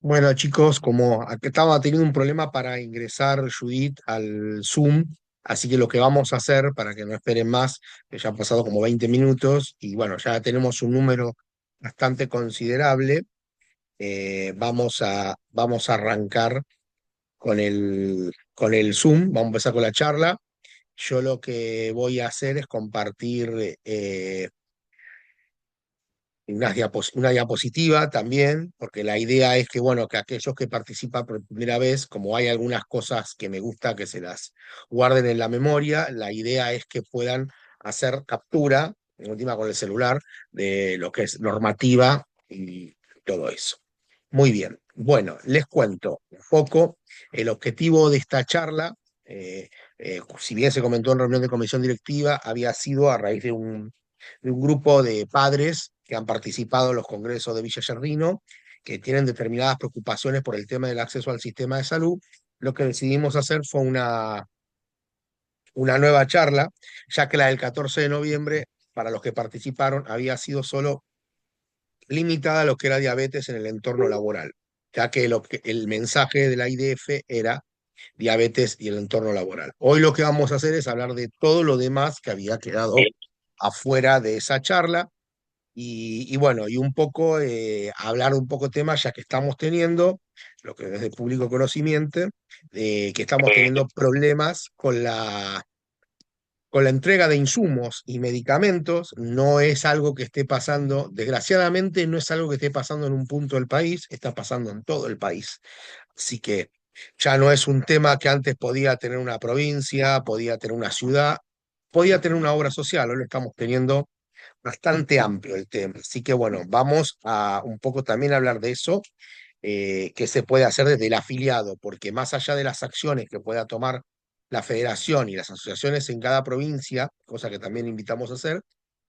Bueno, chicos, como acá estaba teniendo un problema para ingresar Judith al Zoom, así que lo que vamos a hacer, para que no esperen más, que ya han pasado como 20 minutos, y bueno, ya tenemos un número bastante considerable, vamos a arrancar con el Zoom, vamos a empezar con la charla. Yo lo que voy a hacer es compartir una diapositiva también, porque la idea es que, bueno, que aquellos que participan por primera vez, como hay algunas cosas que me gusta que se las guarden en la memoria, la idea es que puedan hacer captura, en última con el celular, de lo que es normativa y todo eso. Muy bien. Bueno, les cuento un poco el objetivo de esta charla. Si bien se comentó en reunión de comisión directiva, había sido a raíz de un grupo de padres que han participado en los congresos de Villa Gerrino, que tienen determinadas preocupaciones por el tema del acceso al sistema de salud. Lo que decidimos hacer fue una nueva charla, ya que la del 14 de noviembre, para los que participaron, había sido solo limitada a lo que era diabetes en el entorno laboral, ya que el mensaje de la IDF era diabetes y el entorno laboral. Hoy lo que vamos a hacer es hablar de todo lo demás que había quedado afuera de esa charla y bueno, y un poco hablar un poco temas ya que estamos teniendo, lo que es de público conocimiento, que estamos teniendo problemas con la entrega de insumos y medicamentos. No es algo que esté pasando, desgraciadamente no es algo que esté pasando en un punto del país, está pasando en todo el país. Así que ya no es un tema que antes podía tener una provincia, podía tener una ciudad, podía tener una obra social. Hoy lo estamos teniendo bastante amplio el tema. Así que bueno, vamos a un poco también hablar de eso, que se puede hacer desde el afiliado, porque más allá de las acciones que pueda tomar la federación y las asociaciones en cada provincia, cosa que también invitamos a hacer,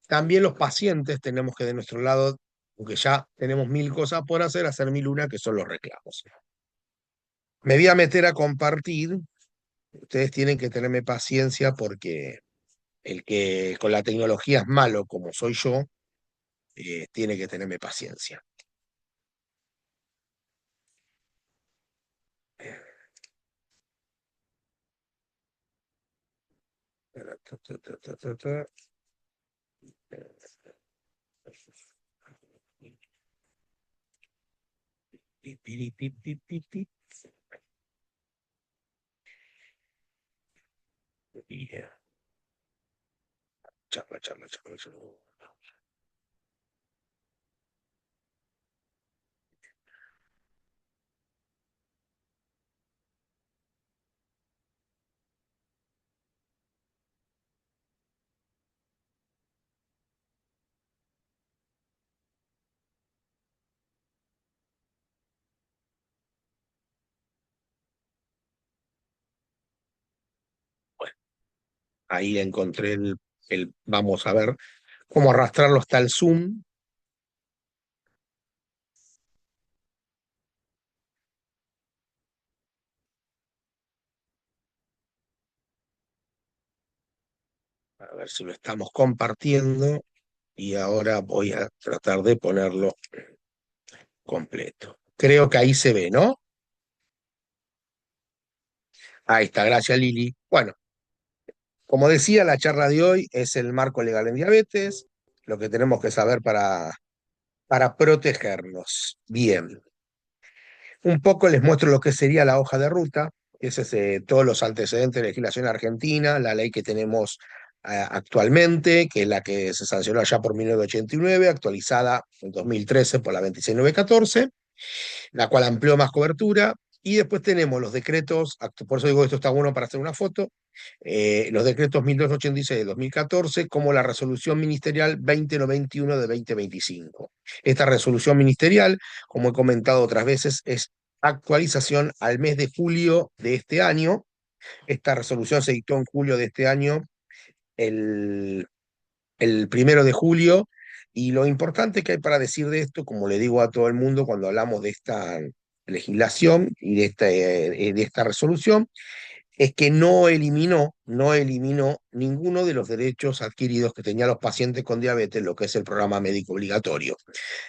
también los pacientes tenemos que de nuestro lado, aunque ya tenemos mil cosas por hacer mil una que son los reclamos. Me voy a meter a compartir. Ustedes tienen que tenerme paciencia porque el que con la tecnología es malo, como soy yo, tiene que tenerme paciencia. Charla, charla, charla, charla. Bueno, ahí encontré vamos a ver cómo arrastrarlo hasta el Zoom. A ver si lo estamos compartiendo. Y ahora voy a tratar de ponerlo completo. Creo que ahí se ve, ¿no? Ahí está, gracias Lili. Bueno, como decía, la charla de hoy es el marco legal en diabetes, lo que tenemos que saber para protegernos. Bien, un poco les muestro lo que sería la hoja de ruta, que es todos los antecedentes de legislación argentina, la ley que tenemos actualmente, que es la que se sancionó allá por 1989, actualizada en 2013 por la 26914, la cual amplió más cobertura. Y después tenemos los decretos, por eso digo esto está bueno para hacer una foto, los decretos 1286 de 2014 como la resolución ministerial 2091 de 2025. Esta resolución ministerial, como he comentado otras veces, es actualización al mes de julio de este año. Esta resolución se dictó en julio de este año, el, el 1 de julio, y lo importante que hay para decir de esto, como le digo a todo el mundo cuando hablamos de esta legislación y de esta resolución, es que no eliminó ninguno de los derechos adquiridos que tenían los pacientes con diabetes, lo que es el programa médico obligatorio.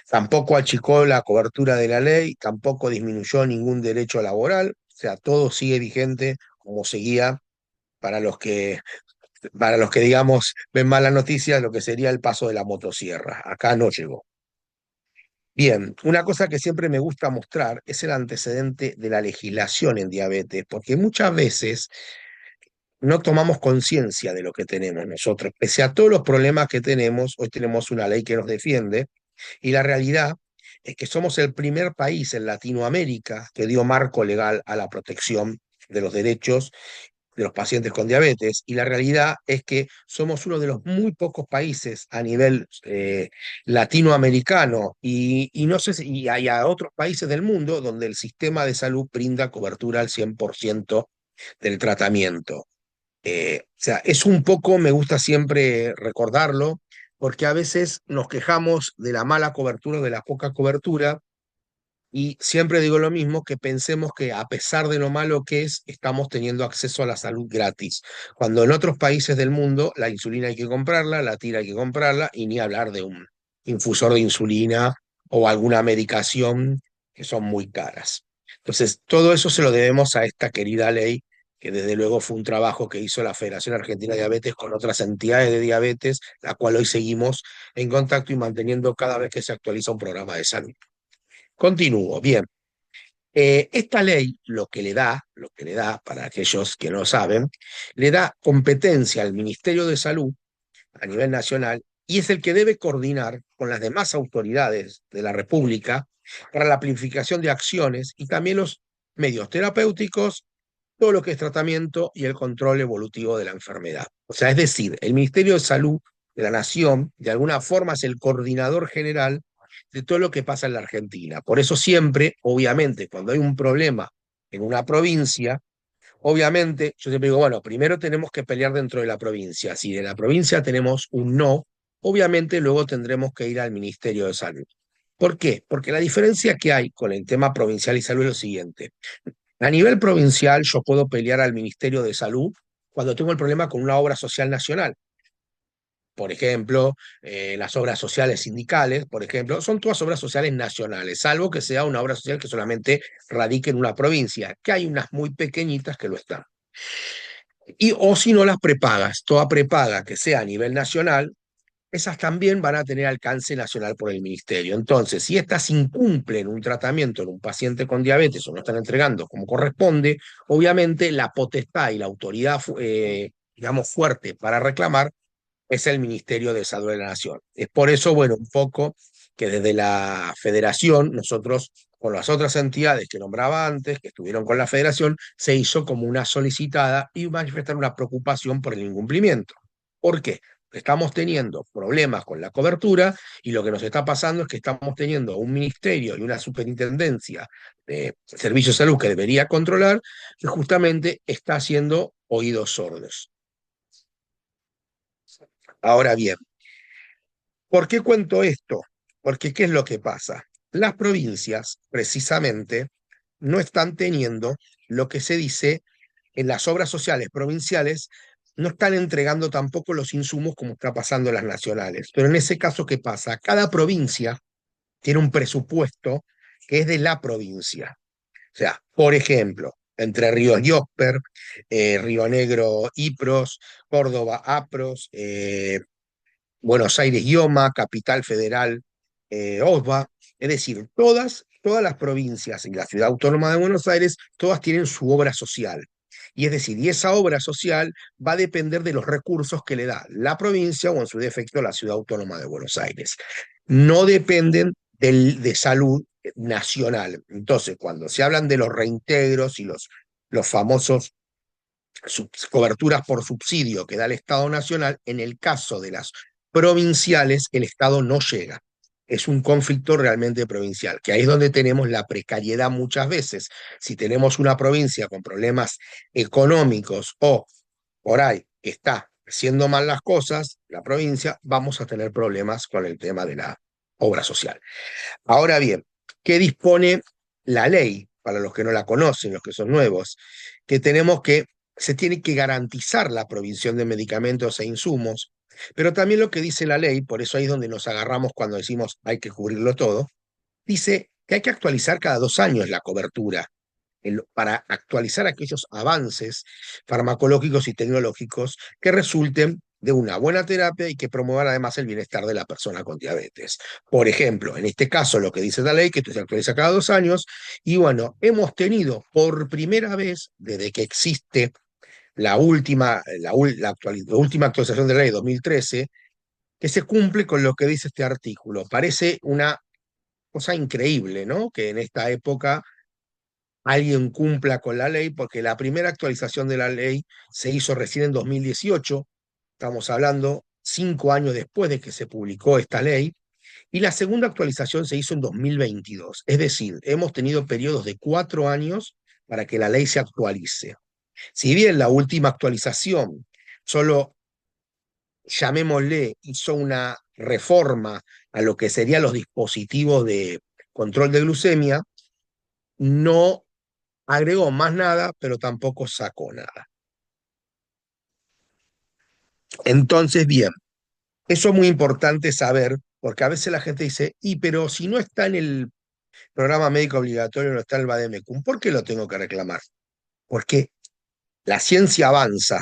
Tampoco achicó la cobertura de la ley, tampoco disminuyó ningún derecho laboral, o sea, todo sigue vigente como seguía para los que, digamos, ven malas noticias, lo que sería el paso de la motosierra. Acá no llegó. Bien, una cosa que siempre me gusta mostrar es el antecedente de la legislación en diabetes, porque muchas veces no tomamos conciencia de lo que tenemos nosotros. Pese a todos los problemas que tenemos, hoy tenemos una ley que nos defiende y la realidad es que somos el primer país en Latinoamérica que dio marco legal a la protección de los derechos de los pacientes con diabetes y la realidad es que somos uno de los muy pocos países a nivel latinoamericano y no sé si y hay a otros países del mundo donde el sistema de salud brinda cobertura al 100% del tratamiento. O sea, es un poco, me gusta siempre recordarlo, porque a veces nos quejamos de la mala cobertura o de la poca cobertura, y siempre digo lo mismo, que pensemos que a pesar de lo malo que es, estamos teniendo acceso a la salud gratis. Cuando en otros países del mundo la insulina hay que comprarla, la tira hay que comprarla, y ni hablar de un infusor de insulina o alguna medicación que son muy caras. Entonces, todo eso se lo debemos a esta querida ley, que desde luego fue un trabajo que hizo la Federación Argentina de Diabetes con otras entidades de diabetes, la cual hoy seguimos en contacto y manteniendo cada vez que se actualiza un programa de salud. Continúo, bien. Esta ley lo que le da, para aquellos que no saben, le da competencia al Ministerio de Salud a nivel nacional y es el que debe coordinar con las demás autoridades de la República para la planificación de acciones y también los medios terapéuticos, todo lo que es tratamiento y el control evolutivo de la enfermedad. O sea, es decir, el Ministerio de Salud de la Nación, de alguna forma, es el coordinador general de todo lo que pasa en la Argentina. Por eso siempre, obviamente, cuando hay un problema en una provincia, obviamente, yo siempre digo, bueno, primero tenemos que pelear dentro de la provincia. Si de la provincia tenemos un no, obviamente luego tendremos que ir al Ministerio de Salud. ¿Por qué? Porque la diferencia que hay con el tema provincial y salud es lo siguiente. A nivel provincial, yo puedo pelear al Ministerio de Salud cuando tengo el problema con una obra social nacional. Por ejemplo, las obras sociales sindicales, por ejemplo, son todas obras sociales nacionales, salvo que sea una obra social que solamente radique en una provincia, que hay unas muy pequeñitas que lo están. O si no, las prepagas, toda prepaga que sea a nivel nacional, esas también van a tener alcance nacional por el ministerio. Entonces, si estas incumplen un tratamiento en un paciente con diabetes o no están entregando como corresponde, obviamente la potestad y la autoridad, digamos, fuerte para reclamar es el Ministerio de Salud de la Nación. Es por eso, bueno, un poco que desde la federación, nosotros con las otras entidades que nombraba antes, que estuvieron con la federación, se hizo como una solicitada y manifestar una preocupación por el incumplimiento. ¿Por qué? Estamos teniendo problemas con la cobertura y lo que nos está pasando es que estamos teniendo un ministerio y una superintendencia de servicios de salud que debería controlar, que justamente está haciendo oídos sordos. Ahora bien, ¿por qué cuento esto? Porque ¿qué es lo que pasa? Las provincias, precisamente, no están teniendo lo que se dice en las obras sociales provinciales, no están entregando tampoco los insumos como está pasando en las nacionales. Pero en ese caso, ¿qué pasa? Cada provincia tiene un presupuesto que es de la provincia. O sea, por ejemplo, Entre Ríos Yosper, Río Negro IPROS, Córdoba APROS, Buenos Aires IOMA, Capital Federal OSBA, es decir, todas las provincias y la ciudad autónoma de Buenos Aires, todas tienen su obra social. Y es decir, y esa obra social va a depender de los recursos que le da la provincia o en su defecto la ciudad autónoma de Buenos Aires. No dependen de salud nacional. Entonces, cuando se hablan de los reintegros y los famosos coberturas por subsidio que da el Estado Nacional, en el caso de las provinciales, el Estado no llega. Es un conflicto realmente provincial, que ahí es donde tenemos la precariedad muchas veces. Si tenemos una provincia con problemas económicos o por ahí está haciendo mal las cosas, la provincia, vamos a tener problemas con el tema de la obra social. Ahora bien, ¿qué dispone la ley? Para los que no la conocen, los que son nuevos, que tenemos que se tiene que garantizar la provisión de medicamentos e insumos, pero también lo que dice la ley, por eso ahí es donde nos agarramos cuando decimos hay que cubrirlo todo, dice que hay que actualizar cada 2 años la cobertura para actualizar aquellos avances farmacológicos y tecnológicos que resulten de una buena terapia y que promuevan además el bienestar de la persona con diabetes. Por ejemplo, en este caso, lo que dice la ley, que esto se actualiza cada 2 años, y bueno, hemos tenido por primera vez, desde que existe la última actualización de la ley 2013, que se cumple con lo que dice este artículo. Parece una cosa increíble, ¿no? Que en esta época alguien cumpla con la ley, porque la primera actualización de la ley se hizo recién en 2018, estamos hablando 5 años después de que se publicó esta ley, y la segunda actualización se hizo en 2022. Es decir, hemos tenido periodos de 4 años para que la ley se actualice. Si bien la última actualización solo, llamémosle, hizo una reforma a lo que serían los dispositivos de control de glucemia, no agregó más nada, pero tampoco sacó nada. Entonces, bien, eso es muy importante saber, porque a veces la gente dice, y pero si no está en el programa médico obligatorio, no está en el Vademecum, ¿por qué lo tengo que reclamar? Porque la ciencia avanza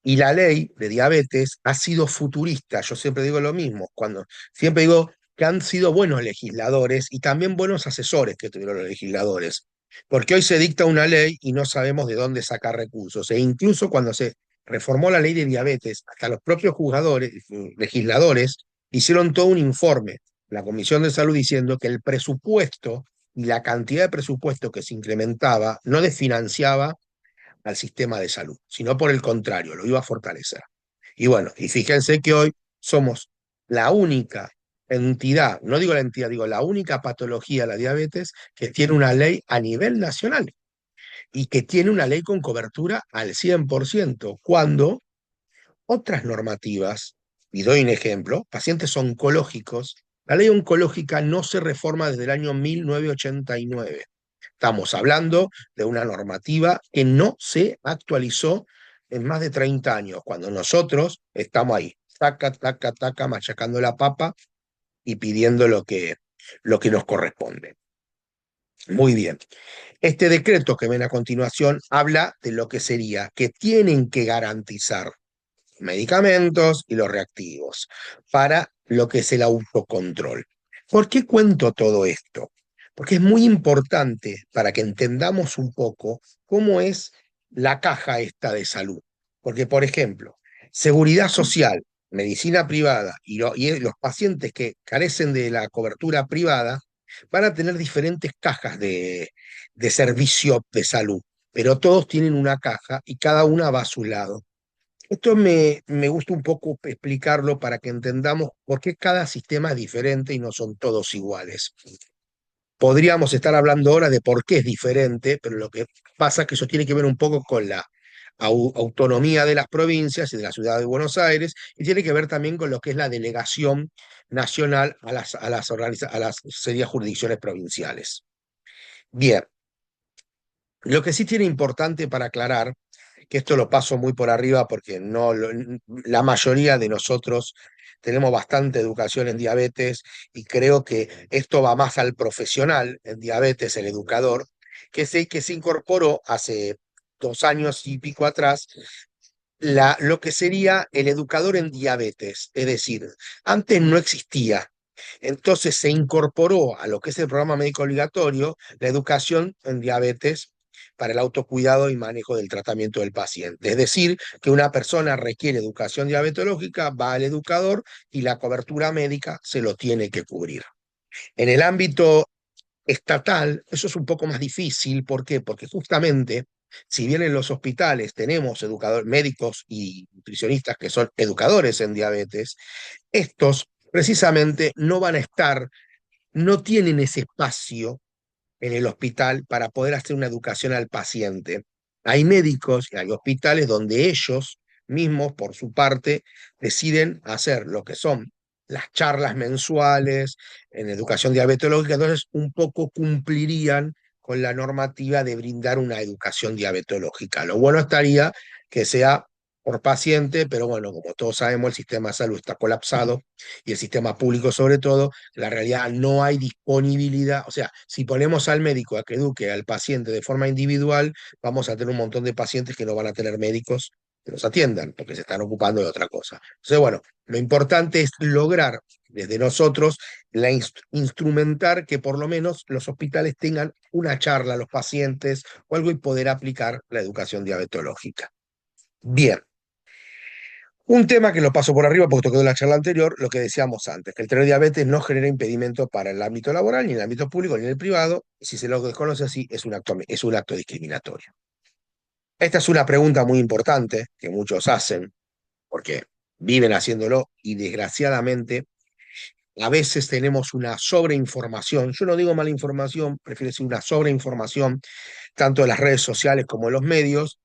y la ley de diabetes ha sido futurista. Yo siempre digo lo mismo, siempre digo que han sido buenos legisladores y también buenos asesores que tuvieron los legisladores. Porque hoy se dicta una ley y no sabemos de dónde sacar recursos. E incluso cuando se reformó la ley de diabetes, hasta los propios legisladores hicieron todo un informe, la Comisión de Salud, diciendo que el presupuesto y la cantidad de presupuesto que se incrementaba no desfinanciaba al sistema de salud, sino por el contrario, lo iba a fortalecer. Y bueno, y fíjense que hoy somos la única entidad, no digo la entidad, digo la única patología, la diabetes, que tiene una ley a nivel nacional y que tiene una ley con cobertura al 100%, cuando otras normativas, y doy un ejemplo, pacientes oncológicos, la ley oncológica no se reforma desde el año 1989. Estamos hablando de una normativa que no se actualizó en más de 30 años, cuando nosotros estamos ahí, taca, taca, taca, machacando la papa y pidiendo lo que nos corresponde. Muy bien. Este decreto que ven a continuación habla de lo que sería que tienen que garantizar medicamentos y los reactivos para lo que es el autocontrol. ¿Por qué cuento todo esto? Porque es muy importante para que entendamos un poco cómo es la caja esta de salud. Porque, por ejemplo, seguridad social, medicina privada y los pacientes que carecen de la cobertura privada van a tener diferentes cajas de servicio de salud, pero todos tienen una caja y cada una va a su lado. Esto me gusta un poco explicarlo para que entendamos por qué cada sistema es diferente y no son todos iguales. Podríamos estar hablando ahora de por qué es diferente, pero lo que pasa es que eso tiene que ver un poco con la autonomía de las provincias y de la ciudad de Buenos Aires, y tiene que ver también con lo que es la delegación nacional a las serias jurisdicciones provinciales. Bien, lo que sí tiene importante para aclarar, que esto lo paso muy por arriba porque no la mayoría de nosotros tenemos bastante educación en diabetes y creo que esto va más al profesional en diabetes, el educador, que se incorporó hace 2 años y pico atrás lo que sería el educador en diabetes. Es decir, antes no existía. Entonces se incorporó a lo que es el programa médico obligatorio la educación en diabetes para el autocuidado y manejo del tratamiento del paciente. Es decir, que una persona requiere educación diabetológica, va al educador y la cobertura médica se lo tiene que cubrir. En el ámbito estatal, eso es un poco más difícil. ¿Por qué? Porque justamente, si bien en los hospitales tenemos médicos y nutricionistas que son educadores en diabetes, estos precisamente no van a estar, no tienen ese espacio en el hospital para poder hacer una educación al paciente. Hay médicos y hay hospitales donde ellos mismos, por su parte, deciden hacer lo que son las charlas mensuales en educación diabetológica, entonces un poco cumplirían con la normativa de brindar una educación diabetológica. Lo bueno estaría que sea por paciente, pero bueno, como todos sabemos, el sistema de salud está colapsado y el sistema público sobre todo, en la realidad no hay disponibilidad, o sea, si ponemos al médico a que eduque al paciente de forma individual, vamos a tener un montón de pacientes que no van a tener médicos que los atiendan, porque se están ocupando de otra cosa. Entonces, bueno, lo importante es lograr desde nosotros instrumentar que por lo menos los hospitales tengan una charla a los pacientes o algo y poder aplicar la educación diabetológica. Bien, un tema que lo paso por arriba porque tocó en la charla anterior, lo que decíamos antes, que el tener diabetes no genera impedimento para el ámbito laboral, ni en el ámbito público, ni en el privado, y si se lo desconoce así, es un acto discriminatorio. Esta es una pregunta muy importante que muchos hacen, porque viven haciéndolo y desgraciadamente a veces tenemos una sobreinformación, yo no digo mala información, prefiero decir una sobreinformación, tanto en las redes sociales como en los medios,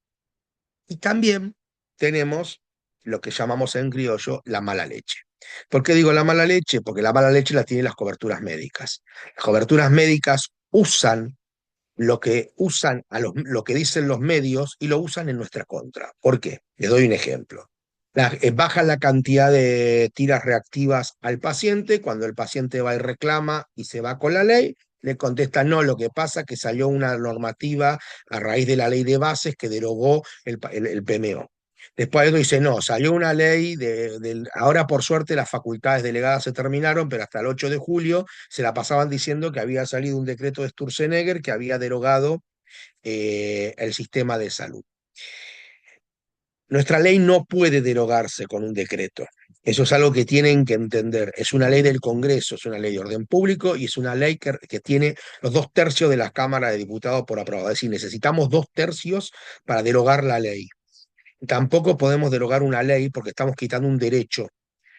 y también tenemos lo que llamamos en criollo la mala leche. ¿Por qué digo la mala leche? Porque la mala leche la tienen las coberturas médicas. Las coberturas médicas usan lo que dicen los medios y lo usan en nuestra contra. ¿Por qué? Les doy un ejemplo. Bajan la cantidad de tiras reactivas al paciente, cuando el paciente va y reclama y se va con la ley, le contestan, no, lo que pasa es que salió una normativa a raíz de la ley de bases que derogó el PMO. Después uno dice, no, salió una ley, ahora por suerte las facultades delegadas se terminaron, pero hasta el 8 de julio se la pasaban diciendo que había salido un decreto de Sturzenegger que había derogado el sistema de salud. Nuestra ley no puede derogarse con un decreto. Eso es algo que tienen que entender. Es una ley del Congreso, es una ley de orden público y es una ley que tiene los 2/3 de la Cámara de Diputados por aprobado. Es decir, necesitamos 2/3 para derogar la ley. Tampoco podemos derogar una ley porque estamos quitando un derecho.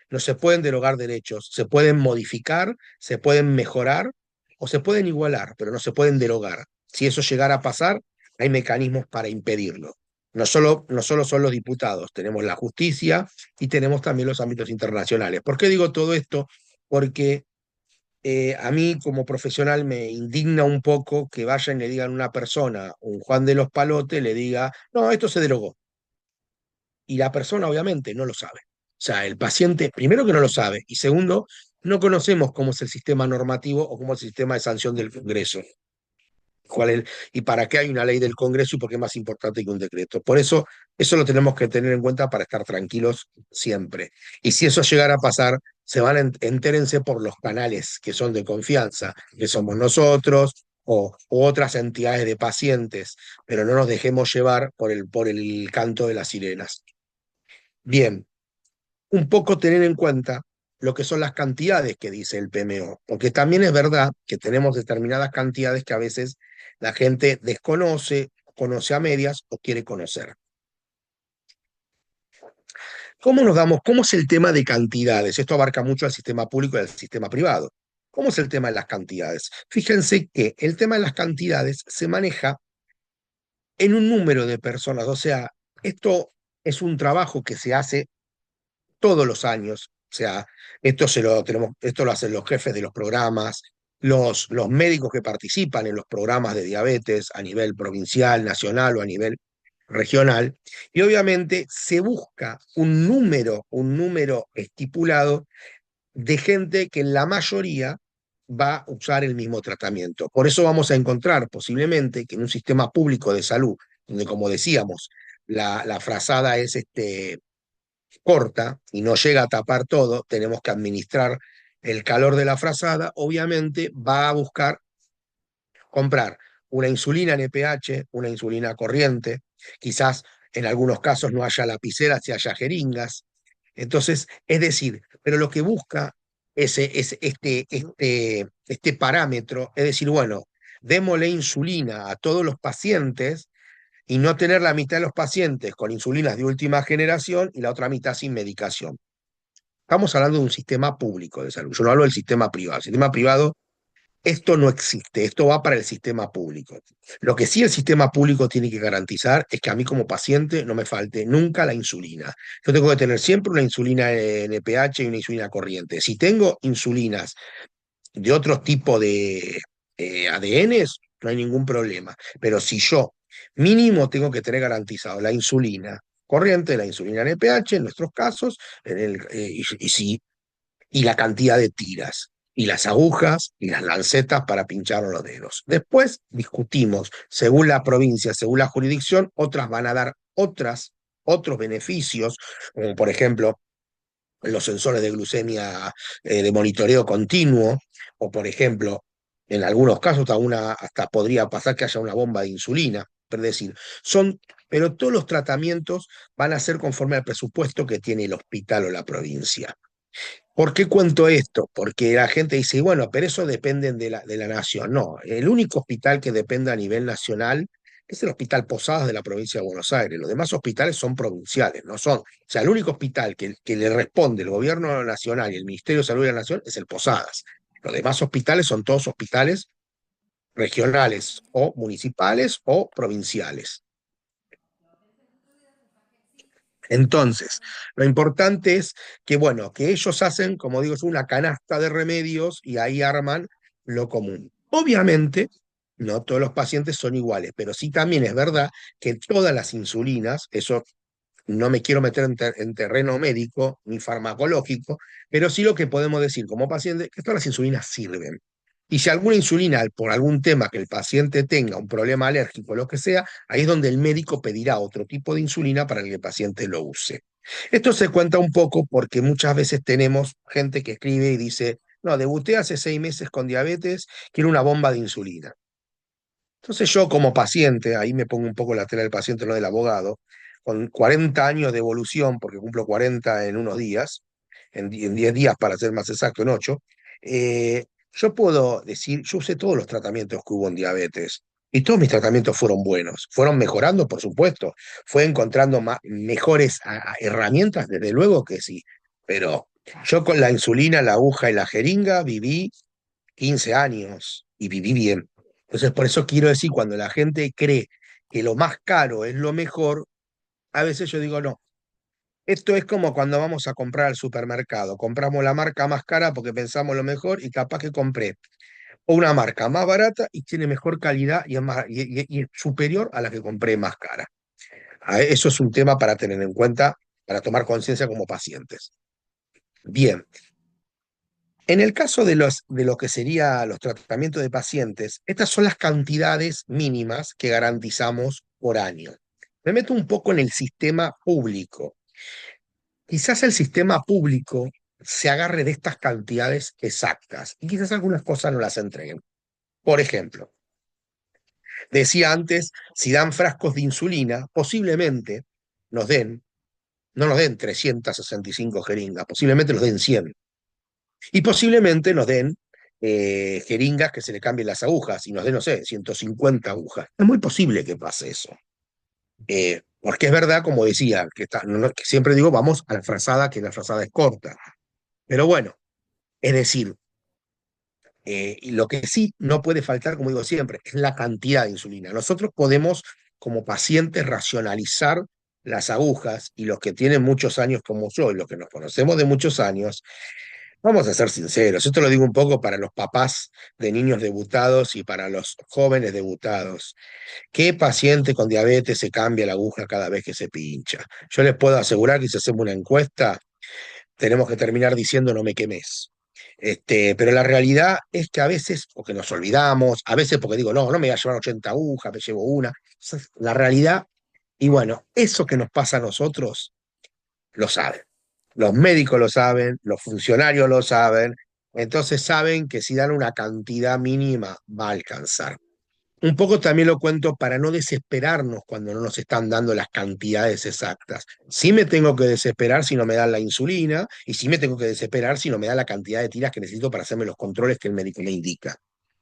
No se pueden derogar derechos, se pueden modificar, se pueden mejorar o se pueden igualar, pero no se pueden derogar. Si eso llegara a pasar, hay mecanismos para impedirlo. No solo son los diputados, tenemos la justicia y tenemos también los ámbitos internacionales. ¿Por qué digo todo esto? Porque a mí como profesional me indigna un poco que vayan y le digan a una persona, un Juan de los Palotes, le diga, no, esto se derogó y la persona obviamente no lo sabe. O sea, el paciente, primero que no lo sabe, y segundo, no conocemos cómo es el sistema normativo o cómo es el sistema de sanción del Congreso. Y para qué hay una ley del Congreso y por qué es más importante que un decreto. Por eso lo tenemos que tener en cuenta para estar tranquilos siempre. Y si eso llegara a pasar, entérense por los canales que son de confianza, que somos nosotros o otras entidades de pacientes, pero no nos dejemos llevar por el canto de las sirenas. Bien, un poco tener en cuenta lo que son las cantidades que dice el PMO, porque también es verdad que tenemos determinadas cantidades que a veces la gente desconoce, conoce a medias o quiere conocer. ¿Cómo nos damos? ¿Cómo es el tema de cantidades? Esto abarca mucho al sistema público y al sistema privado. ¿Cómo es el tema de las cantidades? Fíjense que el tema de las cantidades se maneja en un número de personas, o sea, esto es un trabajo que se hace todos los años. O sea, esto lo hacen los jefes de los programas, los médicos que participan en los programas de diabetes a nivel provincial, nacional o a nivel regional. Y obviamente se busca un número estipulado de gente que en la mayoría va a usar el mismo tratamiento. Por eso vamos a encontrar posiblemente que en un sistema público de salud, donde como decíamos, la frazada es corta y no llega a tapar todo, tenemos que administrar el calor de la frazada, obviamente va a buscar comprar una insulina NPH, una insulina corriente, quizás en algunos casos no haya lapiceras y haya jeringas. Entonces, es decir, pero lo que busca es este parámetro, es decir, bueno, démosle insulina a todos los pacientes y no tener la mitad de los pacientes con insulinas de última generación y la otra mitad sin medicación. Estamos hablando de un sistema público de salud, yo no hablo del sistema privado. El sistema privado, esto no existe, esto va para el sistema público. Lo que sí el sistema público tiene que garantizar es que a mí como paciente no me falte nunca la insulina. Yo tengo que tener siempre una insulina NPH y una insulina corriente. Si tengo insulinas de otro tipo de ADNs, no hay ningún problema. Pero si yo mínimo tengo que tener garantizado la insulina corriente, la insulina NPH en nuestros casos, y la cantidad de tiras, y las agujas y las lancetas para pinchar los dedos. Después discutimos, según la provincia, según la jurisdicción, otras van a dar otros beneficios, como por ejemplo los sensores de glucemia de monitoreo continuo, o por ejemplo, en algunos casos hasta podría pasar que haya una bomba de insulina. Es decir, pero todos los tratamientos van a ser conforme al presupuesto que tiene el hospital o la provincia. ¿Por qué cuento esto? Porque la gente dice, bueno, pero eso depende de la nación. No, el único hospital que depende a nivel nacional es el Hospital Posadas de la provincia de Buenos Aires. Los demás hospitales son provinciales, no son. O sea, el único hospital que le responde el gobierno nacional y el Ministerio de Salud de la Nación es el Posadas. Los demás hospitales son todos hospitales regionales o municipales o provinciales. Entonces, lo importante es que, bueno, que ellos hacen, como digo, es una canasta de remedios y ahí arman lo común. Obviamente, no todos los pacientes son iguales, pero sí también es verdad que todas las insulinas, eso no me quiero meter en terreno médico ni farmacológico, pero sí lo que podemos decir como paciente, que todas las insulinas sirven. Y si alguna insulina, por algún tema que el paciente tenga, un problema alérgico, lo que sea, ahí es donde el médico pedirá otro tipo de insulina para que el paciente lo use. Esto se cuenta un poco porque muchas veces tenemos gente que escribe y dice, no, debuté hace 6 meses con diabetes, quiero una bomba de insulina. Entonces yo como paciente, ahí me pongo un poco la tela del paciente, no del abogado, con 40 años de evolución, porque cumplo 40 en unos días, en 10 días para ser más exacto, en 8, yo puedo decir, yo usé todos los tratamientos que hubo en diabetes. Y todos mis tratamientos fueron buenos. Fueron mejorando, por supuesto. Fue encontrando mejores herramientas, desde luego que sí. Pero yo con la insulina, la aguja y la jeringa viví 15 años y viví bien. Entonces, por eso quiero decir, cuando la gente cree que lo más caro es lo mejor, a veces yo digo, no, esto es como cuando vamos a comprar al supermercado, compramos la marca más cara porque pensamos lo mejor y capaz que compré una marca más barata y tiene mejor calidad y es superior a la que compré más cara. Eso es un tema para tener en cuenta, para tomar conciencia como pacientes. Bien, en el caso de lo que sería los tratamientos de pacientes, estas son las cantidades mínimas que garantizamos por año. Me meto un poco en el sistema público. Quizás el sistema público se agarre de estas cantidades exactas y quizás algunas cosas no las entreguen. Por ejemplo, decía antes, si dan frascos de insulina, posiblemente nos den, no nos den 365 jeringas, posiblemente nos den 100. Y posiblemente nos den jeringas que se le cambien las agujas y nos den, no sé, 150 agujas. Es muy posible que pase eso. Porque es verdad, como decía, que siempre digo, vamos a la frazada, que la frazada es corta. Pero bueno, es decir, y lo que sí no puede faltar, como digo siempre, es la cantidad de insulina. Nosotros podemos, como pacientes, racionalizar las agujas y los que tienen muchos años como yo y los que nos conocemos de muchos años, vamos a ser sinceros, esto lo digo un poco para los papás de niños debutados y para los jóvenes debutados. ¿Qué paciente con diabetes se cambia la aguja cada vez que se pincha? Yo les puedo asegurar que si hacemos una encuesta, tenemos que terminar diciendo no me quemes. Pero la realidad es que a veces, porque nos olvidamos, a veces porque digo, no, no me voy a llevar 80 agujas, me llevo una. Esa es la realidad, y bueno, eso que nos pasa a nosotros, lo saben. Los médicos lo saben, los funcionarios lo saben, entonces saben que si dan una cantidad mínima va a alcanzar. Un poco también lo cuento para no desesperarnos cuando no nos están dando las cantidades exactas. Sí me tengo que desesperar si no me dan la insulina y sí me tengo que desesperar si no me da la cantidad de tiras que necesito para hacerme los controles que el médico me indica.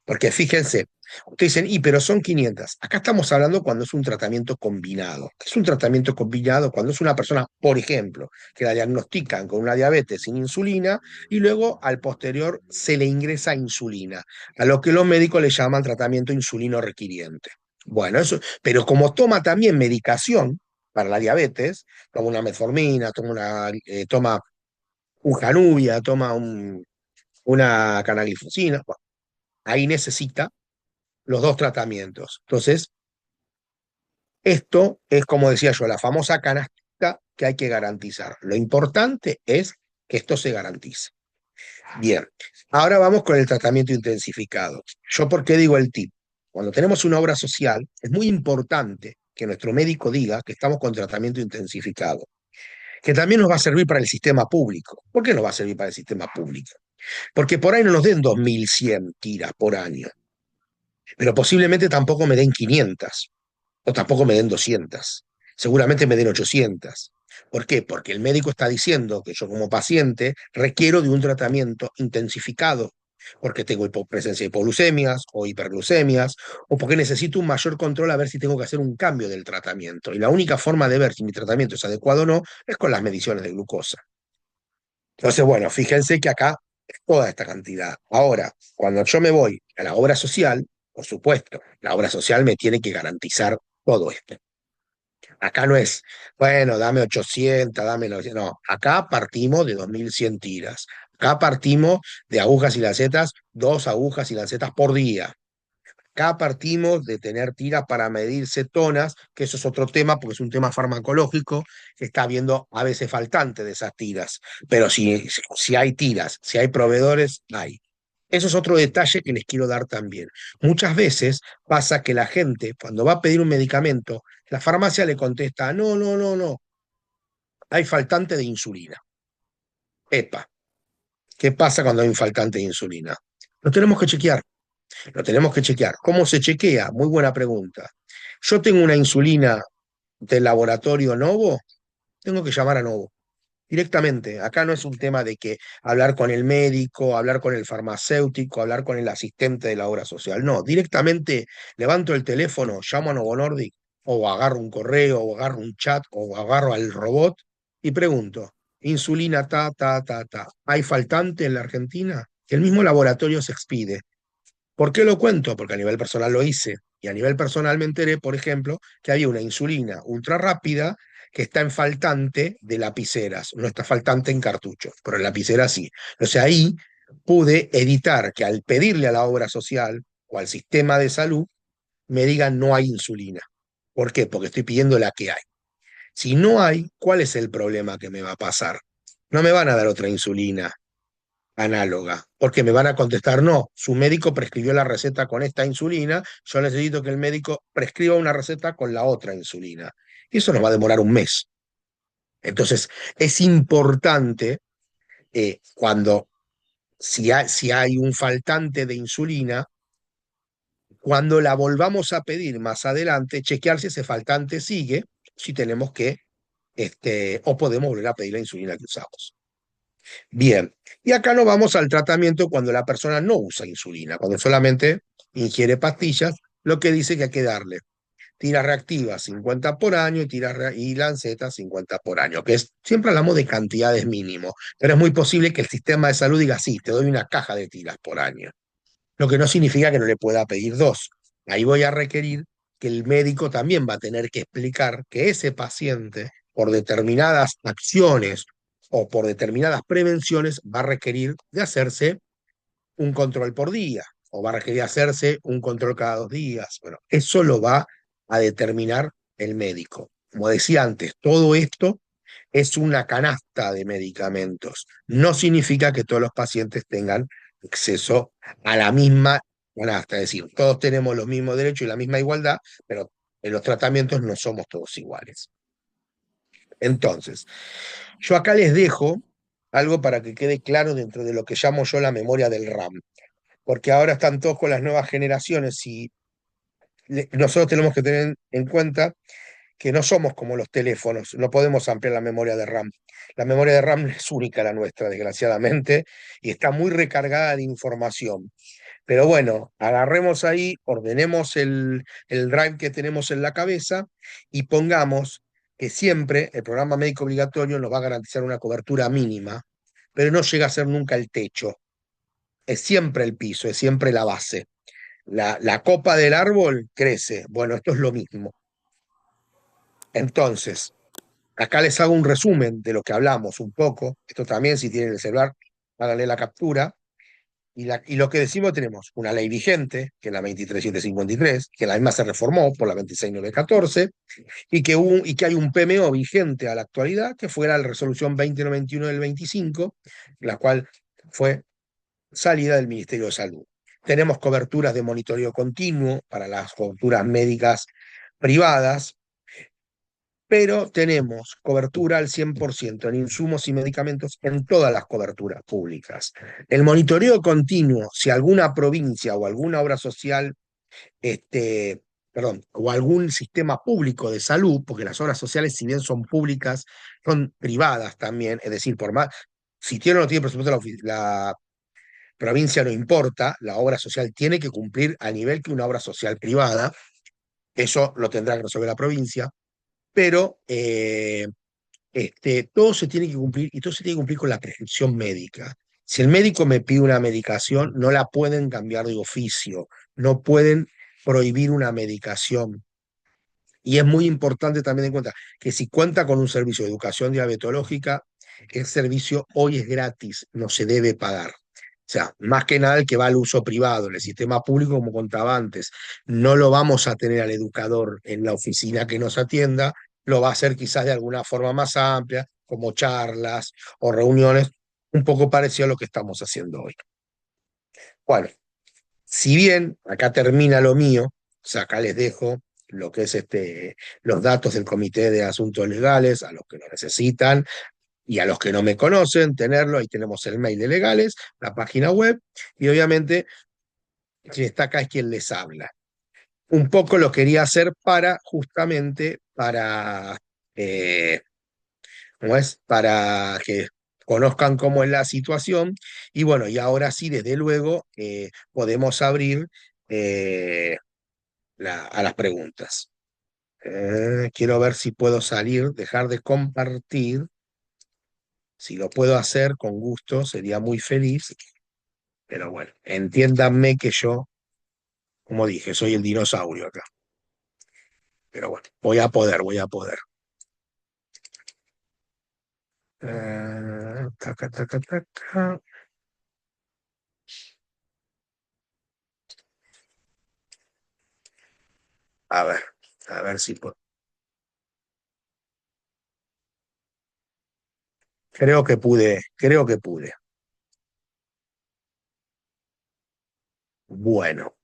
Porque fíjense, ustedes dicen, pero son 500. Acá estamos hablando cuando es un tratamiento combinado. ¿Qué es un tratamiento combinado? Cuando es una persona, por ejemplo, que la diagnostican con una diabetes sin insulina y luego al posterior se le ingresa insulina, a lo que los médicos le llaman tratamiento insulino requiriente. Bueno, eso, pero como toma también medicación para la diabetes, toma una metformina, toma un Januvia, una canaglifosina, bueno, ahí necesita los dos tratamientos. Entonces, esto es, como decía yo, la famosa canasta que hay que garantizar. Lo importante es que esto se garantice. Bien, ahora vamos con el tratamiento intensificado. ¿Yo por qué digo el tip? Cuando tenemos una obra social, es muy importante que nuestro médico diga que estamos con tratamiento intensificado, que también nos va a servir para el sistema público. ¿Por qué nos va a servir para el sistema público? Porque por ahí no nos den 2.100 tiras por año, pero posiblemente tampoco me den 500 o tampoco me den 200. Seguramente me den 800. ¿Por qué? Porque el médico está diciendo que yo como paciente requiero de un tratamiento intensificado, porque tengo presencia de hipoglucemias o hiperglucemias, o porque necesito un mayor control a ver si tengo que hacer un cambio del tratamiento. Y la única forma de ver si mi tratamiento es adecuado o no es con las mediciones de glucosa. Entonces, bueno, fíjense que acá es toda esta cantidad. Ahora, cuando yo me voy a la obra social, por supuesto, la obra social me tiene que garantizar todo esto. Acá no es, bueno, dame 800, dame 900. No, acá partimos de 2.100 tiras. Acá partimos de agujas y lancetas, 2 agujas y lancetas por día. Acá partimos de tener tiras para medir cetonas, que eso es otro tema, porque es un tema farmacológico, que está habiendo a veces faltante de esas tiras. Pero si hay tiras, si hay proveedores, hay. Eso es otro detalle que les quiero dar también. Muchas veces pasa que la gente, cuando va a pedir un medicamento, la farmacia le contesta, no, no, no, no, hay faltante de insulina. Epa, ¿qué pasa cuando hay un faltante de insulina? Lo tenemos que chequear. Lo tenemos que chequear. ¿Cómo se chequea? Muy buena pregunta. Yo tengo una insulina del laboratorio Novo, tengo que llamar a Novo directamente. Acá no es un tema de que hablar con el médico, hablar con el farmacéutico, hablar con el asistente de la obra social. No, directamente levanto el teléfono, llamo a Novo Nordic, o agarro un correo, o agarro un chat, o agarro al robot y pregunto, insulina ta, ta, ta, ta. ¿Hay faltante en la Argentina? El mismo laboratorio se expide. ¿Por qué lo cuento? Porque a nivel personal lo hice. Y a nivel personal me enteré, por ejemplo, que había una insulina ultra rápida que está en faltante de lapiceras. No está faltante en cartuchos, pero en lapiceras sí. O sea, ahí pude evitar que al pedirle a la obra social o al sistema de salud me digan no hay insulina. ¿Por qué? Porque estoy pidiendo la que hay. Si no hay, ¿cuál es el problema que me va a pasar? No me van a dar otra insulina análoga, porque me van a contestar, no, su médico prescribió la receta con esta insulina, yo necesito que el médico prescriba una receta con la otra insulina. Y eso nos va a demorar un mes. Entonces, es importante cuando, si hay un faltante de insulina, cuando la volvamos a pedir más adelante, chequear si ese faltante sigue, si tenemos que, o podemos volver a pedir la insulina que usamos. Bien, y acá nos vamos al tratamiento cuando la persona no usa insulina, cuando solamente ingiere pastillas, lo que dice que hay que darle tiras reactivas 50 por año y y lancetas 50 por año, que es, siempre hablamos de cantidades mínimo, pero es muy posible que el sistema de salud diga, sí, te doy una caja de tiras por año, lo que no significa que no le pueda pedir dos. Ahí voy a requerir que el médico también va a tener que explicar que ese paciente, por determinadas acciones o por determinadas prevenciones, va a requerir de hacerse un control por día o va a requerir hacerse un control cada 2 días. Bueno, eso lo va a determinar el médico. Como decía antes, todo esto es una canasta de medicamentos. No significa que todos los pacientes tengan acceso a la misma canasta. Es decir, todos tenemos los mismos derechos y la misma igualdad, pero en los tratamientos no somos todos iguales. Entonces, yo acá les dejo algo para que quede claro dentro de lo que llamo yo la memoria del RAM, porque ahora están todos con las nuevas generaciones y nosotros tenemos que tener en cuenta que no somos como los teléfonos, no podemos ampliar la memoria de RAM. La memoria de RAM es única la nuestra, desgraciadamente, y está muy recargada de información. Pero bueno, agarremos ahí, ordenemos el drive que tenemos en la cabeza y pongamos que siempre el programa médico obligatorio nos va a garantizar una cobertura mínima, pero no llega a ser nunca el techo. Es siempre el piso, es siempre la base. La copa del árbol crece. Bueno, esto es lo mismo. Entonces, acá les hago un resumen de lo que hablamos un poco. Esto también, si tienen el celular, háganle la captura. y lo que decimos, tenemos una ley vigente, que es la 23753, que la misma se reformó por la 26914, y que hay un PMO vigente a la actualidad, que fue la resolución 2091 del 25, la cual fue salida del Ministerio de Salud. Tenemos coberturas de monitoreo continuo para las coberturas médicas privadas, pero tenemos cobertura al 100% en insumos y medicamentos en todas las coberturas públicas. El monitoreo continuo, si alguna provincia o alguna obra social, perdón, o algún sistema público de salud, porque las obras sociales, si bien son públicas, son privadas también, es decir, por más, si tiene o no tiene presupuesto la provincia no importa, la obra social tiene que cumplir a nivel que una obra social privada, eso lo tendrá que resolver la provincia, pero todo se tiene que cumplir y todo se tiene que cumplir con la prescripción médica. Si el médico me pide una medicación, no la pueden cambiar de oficio, no pueden prohibir una medicación. Y es muy importante también en cuenta que si cuenta con un servicio de educación diabetológica, el servicio hoy es gratis, no se debe pagar. O sea, más que nada el que va al uso privado, en el sistema público, como contaba antes, no lo vamos a tener al educador en la oficina que nos atienda, lo va a hacer quizás de alguna forma más amplia, como charlas o reuniones, un poco parecido a lo que estamos haciendo hoy. Bueno, si bien acá termina lo mío, o sea, acá les dejo lo que es los datos del Comité de Asuntos Legales, a los que lo necesitan y a los que no me conocen, tenerlo, ahí tenemos el mail de legales, la página web, y obviamente quien está acá es quien les habla. Un poco lo quería hacer justamente eh, ¿cómo es? Para que conozcan cómo es la situación, y bueno, y ahora sí, desde luego, podemos abrir eh, a las preguntas. Quiero ver si puedo salir, dejar de compartir. Si lo puedo hacer, con gusto, sería muy feliz. Pero bueno, entiéndanme que yo, como dije, soy el dinosaurio acá. Pero bueno, voy a poder. Taca, taca, taca. A ver, a ver si puedo. Creo que pude, creo que pude. Bueno,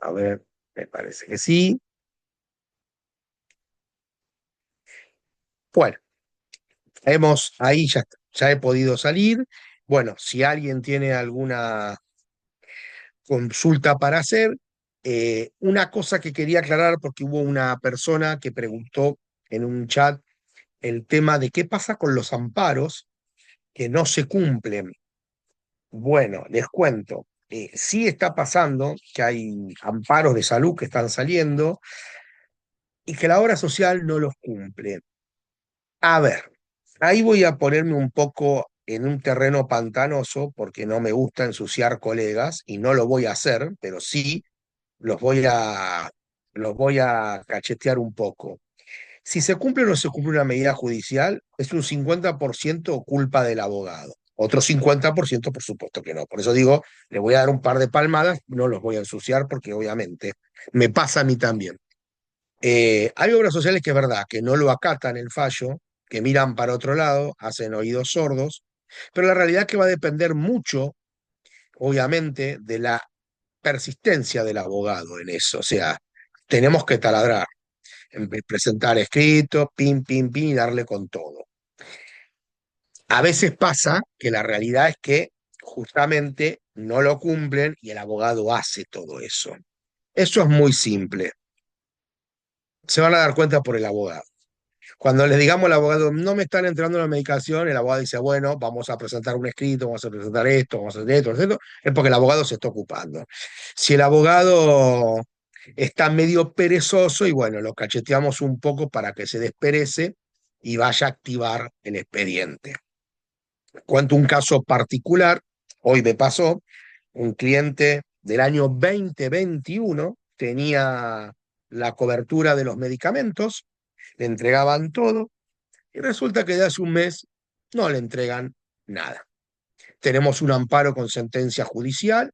a ver, me parece que sí. Bueno, ahí ya, ya he podido salir. Bueno, si alguien tiene alguna consulta para hacer, una cosa que quería aclarar, porque hubo una persona que preguntó en un chat el tema de qué pasa con los amparos que no se cumplen. Bueno, les cuento. Sí está pasando que hay amparos de salud que están saliendo y que la obra social no los cumple. A ver, ahí voy a ponerme un poco en un terreno pantanoso porque no me gusta ensuciar colegas y no lo voy a hacer, pero sí los voy los voy a cachetear un poco. Si se cumple o no se cumple una medida judicial, es un 50% culpa del abogado. Otro 50%, por supuesto que no. Por eso digo, le voy a dar un par de palmadas, no los voy a ensuciar porque obviamente me pasa a mí también. Hay obras sociales que es verdad, que no lo acatan el fallo, que miran para otro lado, hacen oídos sordos, pero la realidad es que va a depender mucho, obviamente, de la persistencia del abogado en eso. O sea, tenemos que taladrar, presentar escrito, pin, pin, pin y darle con todo. A veces pasa que la realidad es que justamente no lo cumplen y el abogado hace todo eso. Eso es muy simple. Se van a dar cuenta por el abogado. Cuando les digamos al abogado, no me están entrando la medicación, el abogado dice, bueno, vamos a presentar un escrito, vamos a presentar esto, vamos a hacer esto, esto, es porque el abogado se está ocupando. Si el abogado está medio perezoso, y bueno, lo cacheteamos un poco para que se desperece y vaya a activar el expediente. Cuento un caso particular, hoy me pasó, un cliente del año 2021 tenía la cobertura de los medicamentos, le entregaban todo, y resulta que de hace un mes no le entregan nada. tenemos un amparo con sentencia judicial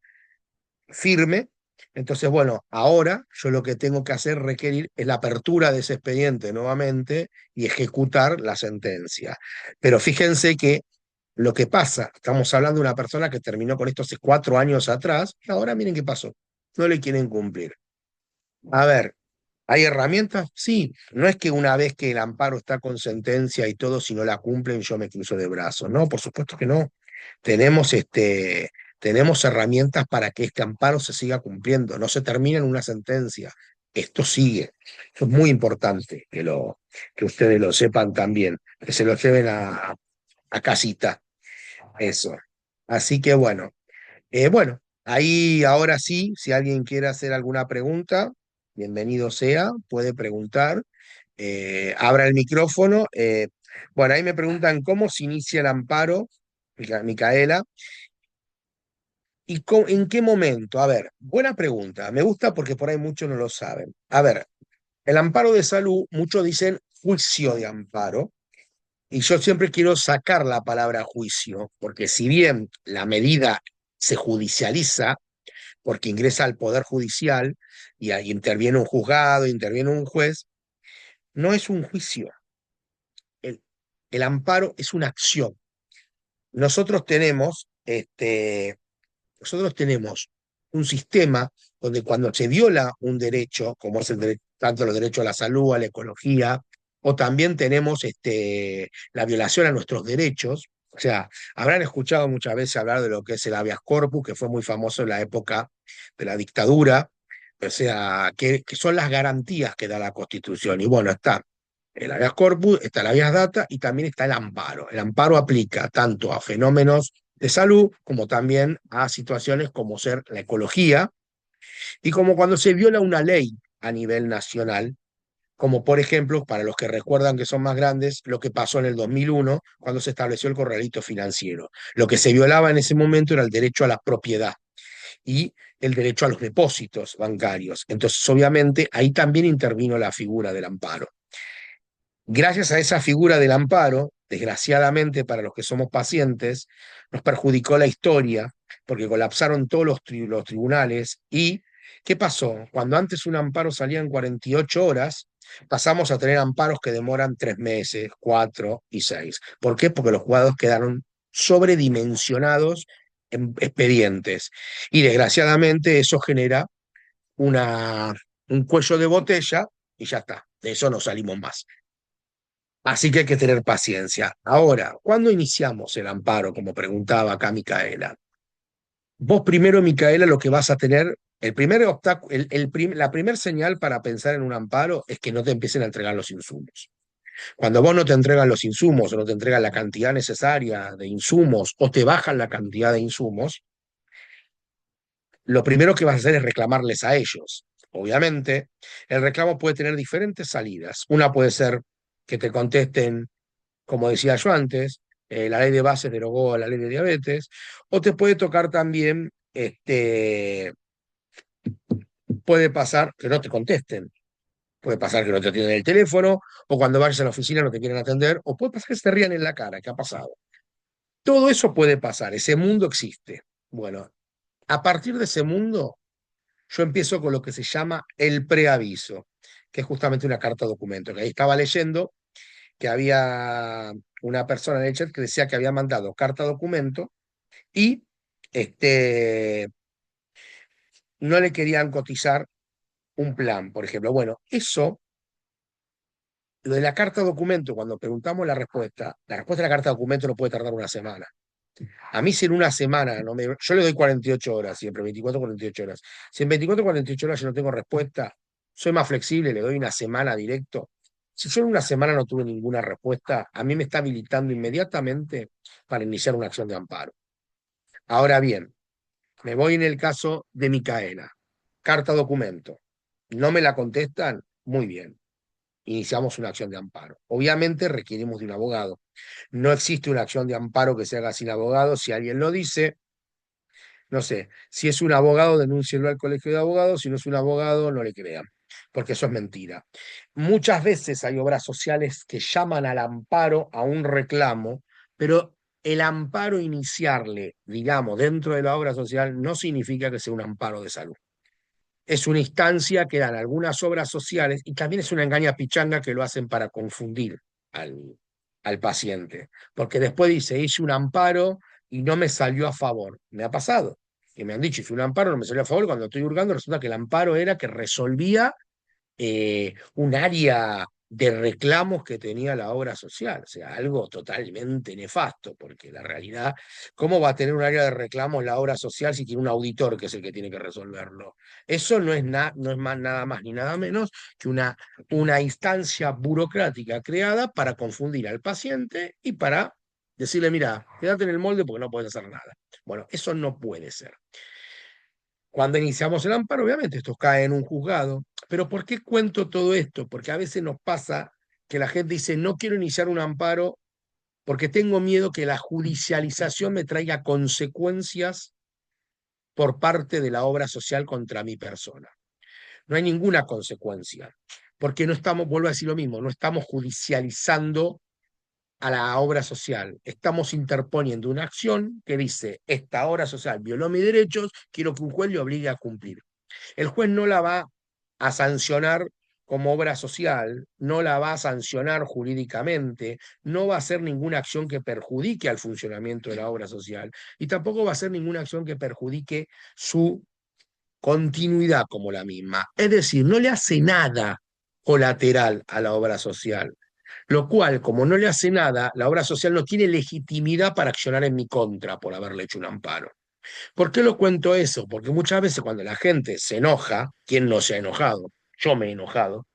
firme. Entonces, bueno, ahora yo lo que tengo que hacer, requerir, es la apertura de ese expediente nuevamente y ejecutar la sentencia. Pero fíjense que lo que pasa, estamos hablando de una persona que terminó con esto hace 4 años atrás, y ahora miren qué pasó, no le quieren cumplir. A ver, ¿hay herramientas? Sí, no es que una vez que el amparo está con sentencia y todo, si no la cumplen, yo me cruzo de brazos. No, por supuesto que no. Tenemos, tenemos herramientas para que este amparo se siga cumpliendo, no se termina en una sentencia. Esto sigue. Eso es muy importante que ustedes lo sepan también, que se lo lleven a casita. Eso. Así que bueno, ahí ahora sí, si alguien quiere hacer alguna pregunta, bienvenido sea, puede preguntar. Abra el micrófono. Bueno, ahí me preguntan cómo se inicia el amparo, Micaela, y en qué momento. A ver, buena pregunta. Me gusta porque por ahí muchos no lo saben. A ver, el amparo de salud, muchos dicen juicio de amparo. Y yo siempre quiero sacar la palabra juicio, porque si bien la medida se judicializa, porque ingresa al Poder Judicial y ahí interviene un juzgado, interviene un juez, no es un juicio. El, el amparo es una acción. Nosotros tenemos, nosotros tenemos un sistema donde cuando se viola un derecho, como es tanto los derechos a la salud, a la ecología, o también tenemos la violación a nuestros derechos. O sea, habrán escuchado muchas veces hablar de lo que es el habeas corpus, que fue muy famoso en la época de la dictadura, o sea, que son las garantías que da la Constitución. Y bueno, está el habeas corpus, está el habeas data y también está el amparo. El amparo aplica tanto a fenómenos de salud, como también a situaciones como ser la ecología, y como cuando se viola una ley a nivel nacional, como por ejemplo, para los que recuerdan que son más grandes, lo que pasó en el 2001, cuando se estableció el corralito financiero. Lo que se violaba en ese momento era el derecho a la propiedad y el derecho a los depósitos bancarios. Entonces, obviamente, ahí también intervino la figura del amparo. Gracias a esa figura del amparo, desgraciadamente para los que somos pacientes, nos perjudicó la historia porque colapsaron todos los tribunales. ¿Y qué pasó? Cuando antes un amparo salía en 48 horas, pasamos a tener amparos que demoran 3 meses, 4 y 6. ¿Por qué? Porque los juzgados quedaron sobredimensionados en expedientes. Y desgraciadamente eso genera una, un cuello de botella y ya está. De eso no salimos más. Así que hay que tener paciencia. Ahora, ¿cuándo iniciamos el amparo? Como preguntaba acá Micaela. Vos primero, Micaela, lo que vas a tener, el primer obstáculo, la primera señal para pensar en un amparo es que no te empiecen a entregar los insumos. Cuando vos no te entregan los insumos o no te entregan la cantidad necesaria de insumos o te bajan la cantidad de insumos, lo primero que vas a hacer es reclamarles a ellos. Obviamente, el reclamo puede tener diferentes salidas. Una puede ser que te contesten como decía yo antes, la ley de bases derogó la ley de diabetes, o te puede tocar también, puede pasar que no te contesten, puede pasar que no te atienden el teléfono, o cuando vayas a la oficina no te quieren atender, o puede pasar que se te rían en la cara, ¿qué ha pasado? Todo eso puede pasar, ese mundo existe. Bueno, a partir de ese mundo, yo empiezo con lo que se llama el preaviso, que es justamente una carta documento, que ahí estaba leyendo que había una persona en el chat que decía que había mandado carta documento y no le querían cotizar un plan, por ejemplo. Bueno, eso, lo de la carta documento, cuando preguntamos la respuesta de la carta documento no puede tardar una semana. A mí si en una semana, yo le doy 48 horas siempre, 24, 48 horas. Si en 24, 48 horas yo no tengo respuesta, soy más flexible, le doy una semana directo. Si yo en una semana no tuve ninguna respuesta, a mí me está habilitando inmediatamente para iniciar una acción de amparo. Ahora bien, me voy en el caso de Micaela. Carta documento. No me la contestan, muy bien. Iniciamos una acción de amparo. Obviamente requerimos de un abogado. No existe una acción de amparo que se haga sin abogado. Si alguien lo dice, no sé, si es un abogado, denúncielo al colegio de abogados. Si no es un abogado, no le crean, porque eso es mentira. Muchas veces hay obras sociales que llaman al amparo a un reclamo, pero el amparo iniciarle, digamos, dentro de la obra social, no significa que sea un amparo de salud. Es una instancia que dan algunas obras sociales y también es una engaña pichanga que lo hacen para confundir al paciente. Porque después dice, hice un amparo y no me salió a favor. Me ha pasado. Que me han dicho, hice un amparo, no me salió a favor. Cuando estoy hurgando, resulta que el amparo era que resolvía un área de reclamos que tenía la obra social, o sea, algo totalmente nefasto, porque la realidad, ¿cómo va a tener un área de reclamos la obra social si tiene un auditor que es el que tiene que resolverlo? Eso no es, no es más, nada más ni nada menos que una instancia burocrática creada para confundir al paciente y para decirle, mira, quédate en el molde porque no puedes hacer nada. Bueno, eso no puede ser. Cuando iniciamos el amparo, obviamente esto cae en un juzgado. Pero ¿por qué cuento todo esto? Porque a veces nos pasa que la gente dice, no quiero iniciar un amparo porque tengo miedo que la judicialización me traiga consecuencias por parte de la obra social contra mi persona. No hay ninguna consecuencia, porque no estamos, vuelvo a decir lo mismo, no estamos judicializando a la obra social. Estamos interponiendo una acción que dice, esta obra social violó mis derechos, quiero que un juez le obligue a cumplir. El juez no la va a sancionar como obra social, no la va a sancionar jurídicamente, no va a hacer ninguna acción que perjudique al funcionamiento de la obra social y tampoco va a hacer ninguna acción que perjudique su continuidad como la misma. Es decir, no le hace nada colateral a la obra social, lo cual, como no le hace nada, la obra social no tiene legitimidad para accionar en mi contra por haberle hecho un amparo. ¿Por qué lo cuento eso? Porque muchas veces cuando la gente se enoja, ¿quién no se ha enojado? Yo me he enojado.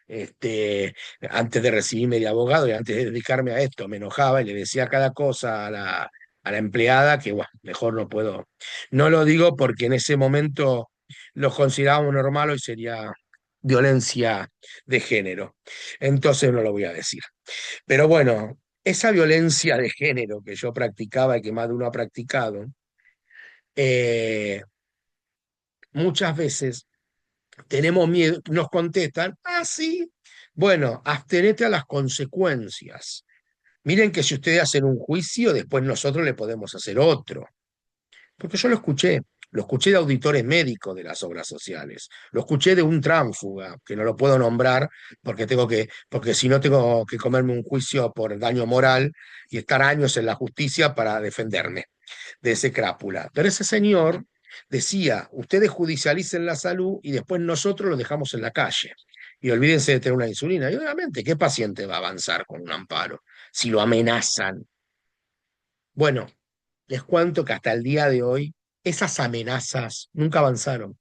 Este, antes de recibirme de abogado y antes de dedicarme a esto, me enojaba y le decía cada cosa a la empleada que, bueno, mejor no puedo. No lo digo porque en ese momento lo considerábamos normal y sería violencia de género. Entonces no lo voy a decir. Pero bueno, esa violencia de género que yo practicaba y que más de uno ha practicado, eh, muchas veces tenemos miedo, nos contestan, ah, sí, bueno, abstenete a las consecuencias. Miren que si ustedes hacen un juicio, después nosotros le podemos hacer otro. Porque yo lo escuché de auditores médicos de las obras sociales, lo escuché de un tránsfuga, que no lo puedo nombrar porque si no tengo que comerme un juicio por daño moral y estar años en la justicia para defenderme de ese crápula. Pero ese señor decía, ustedes judicialicen la salud y después nosotros lo dejamos en la calle. Y olvídense de tener una insulina. Y obviamente, ¿qué paciente va a avanzar con un amparo si lo amenazan? Bueno, les cuento que hasta el día de hoy esas amenazas nunca avanzaron.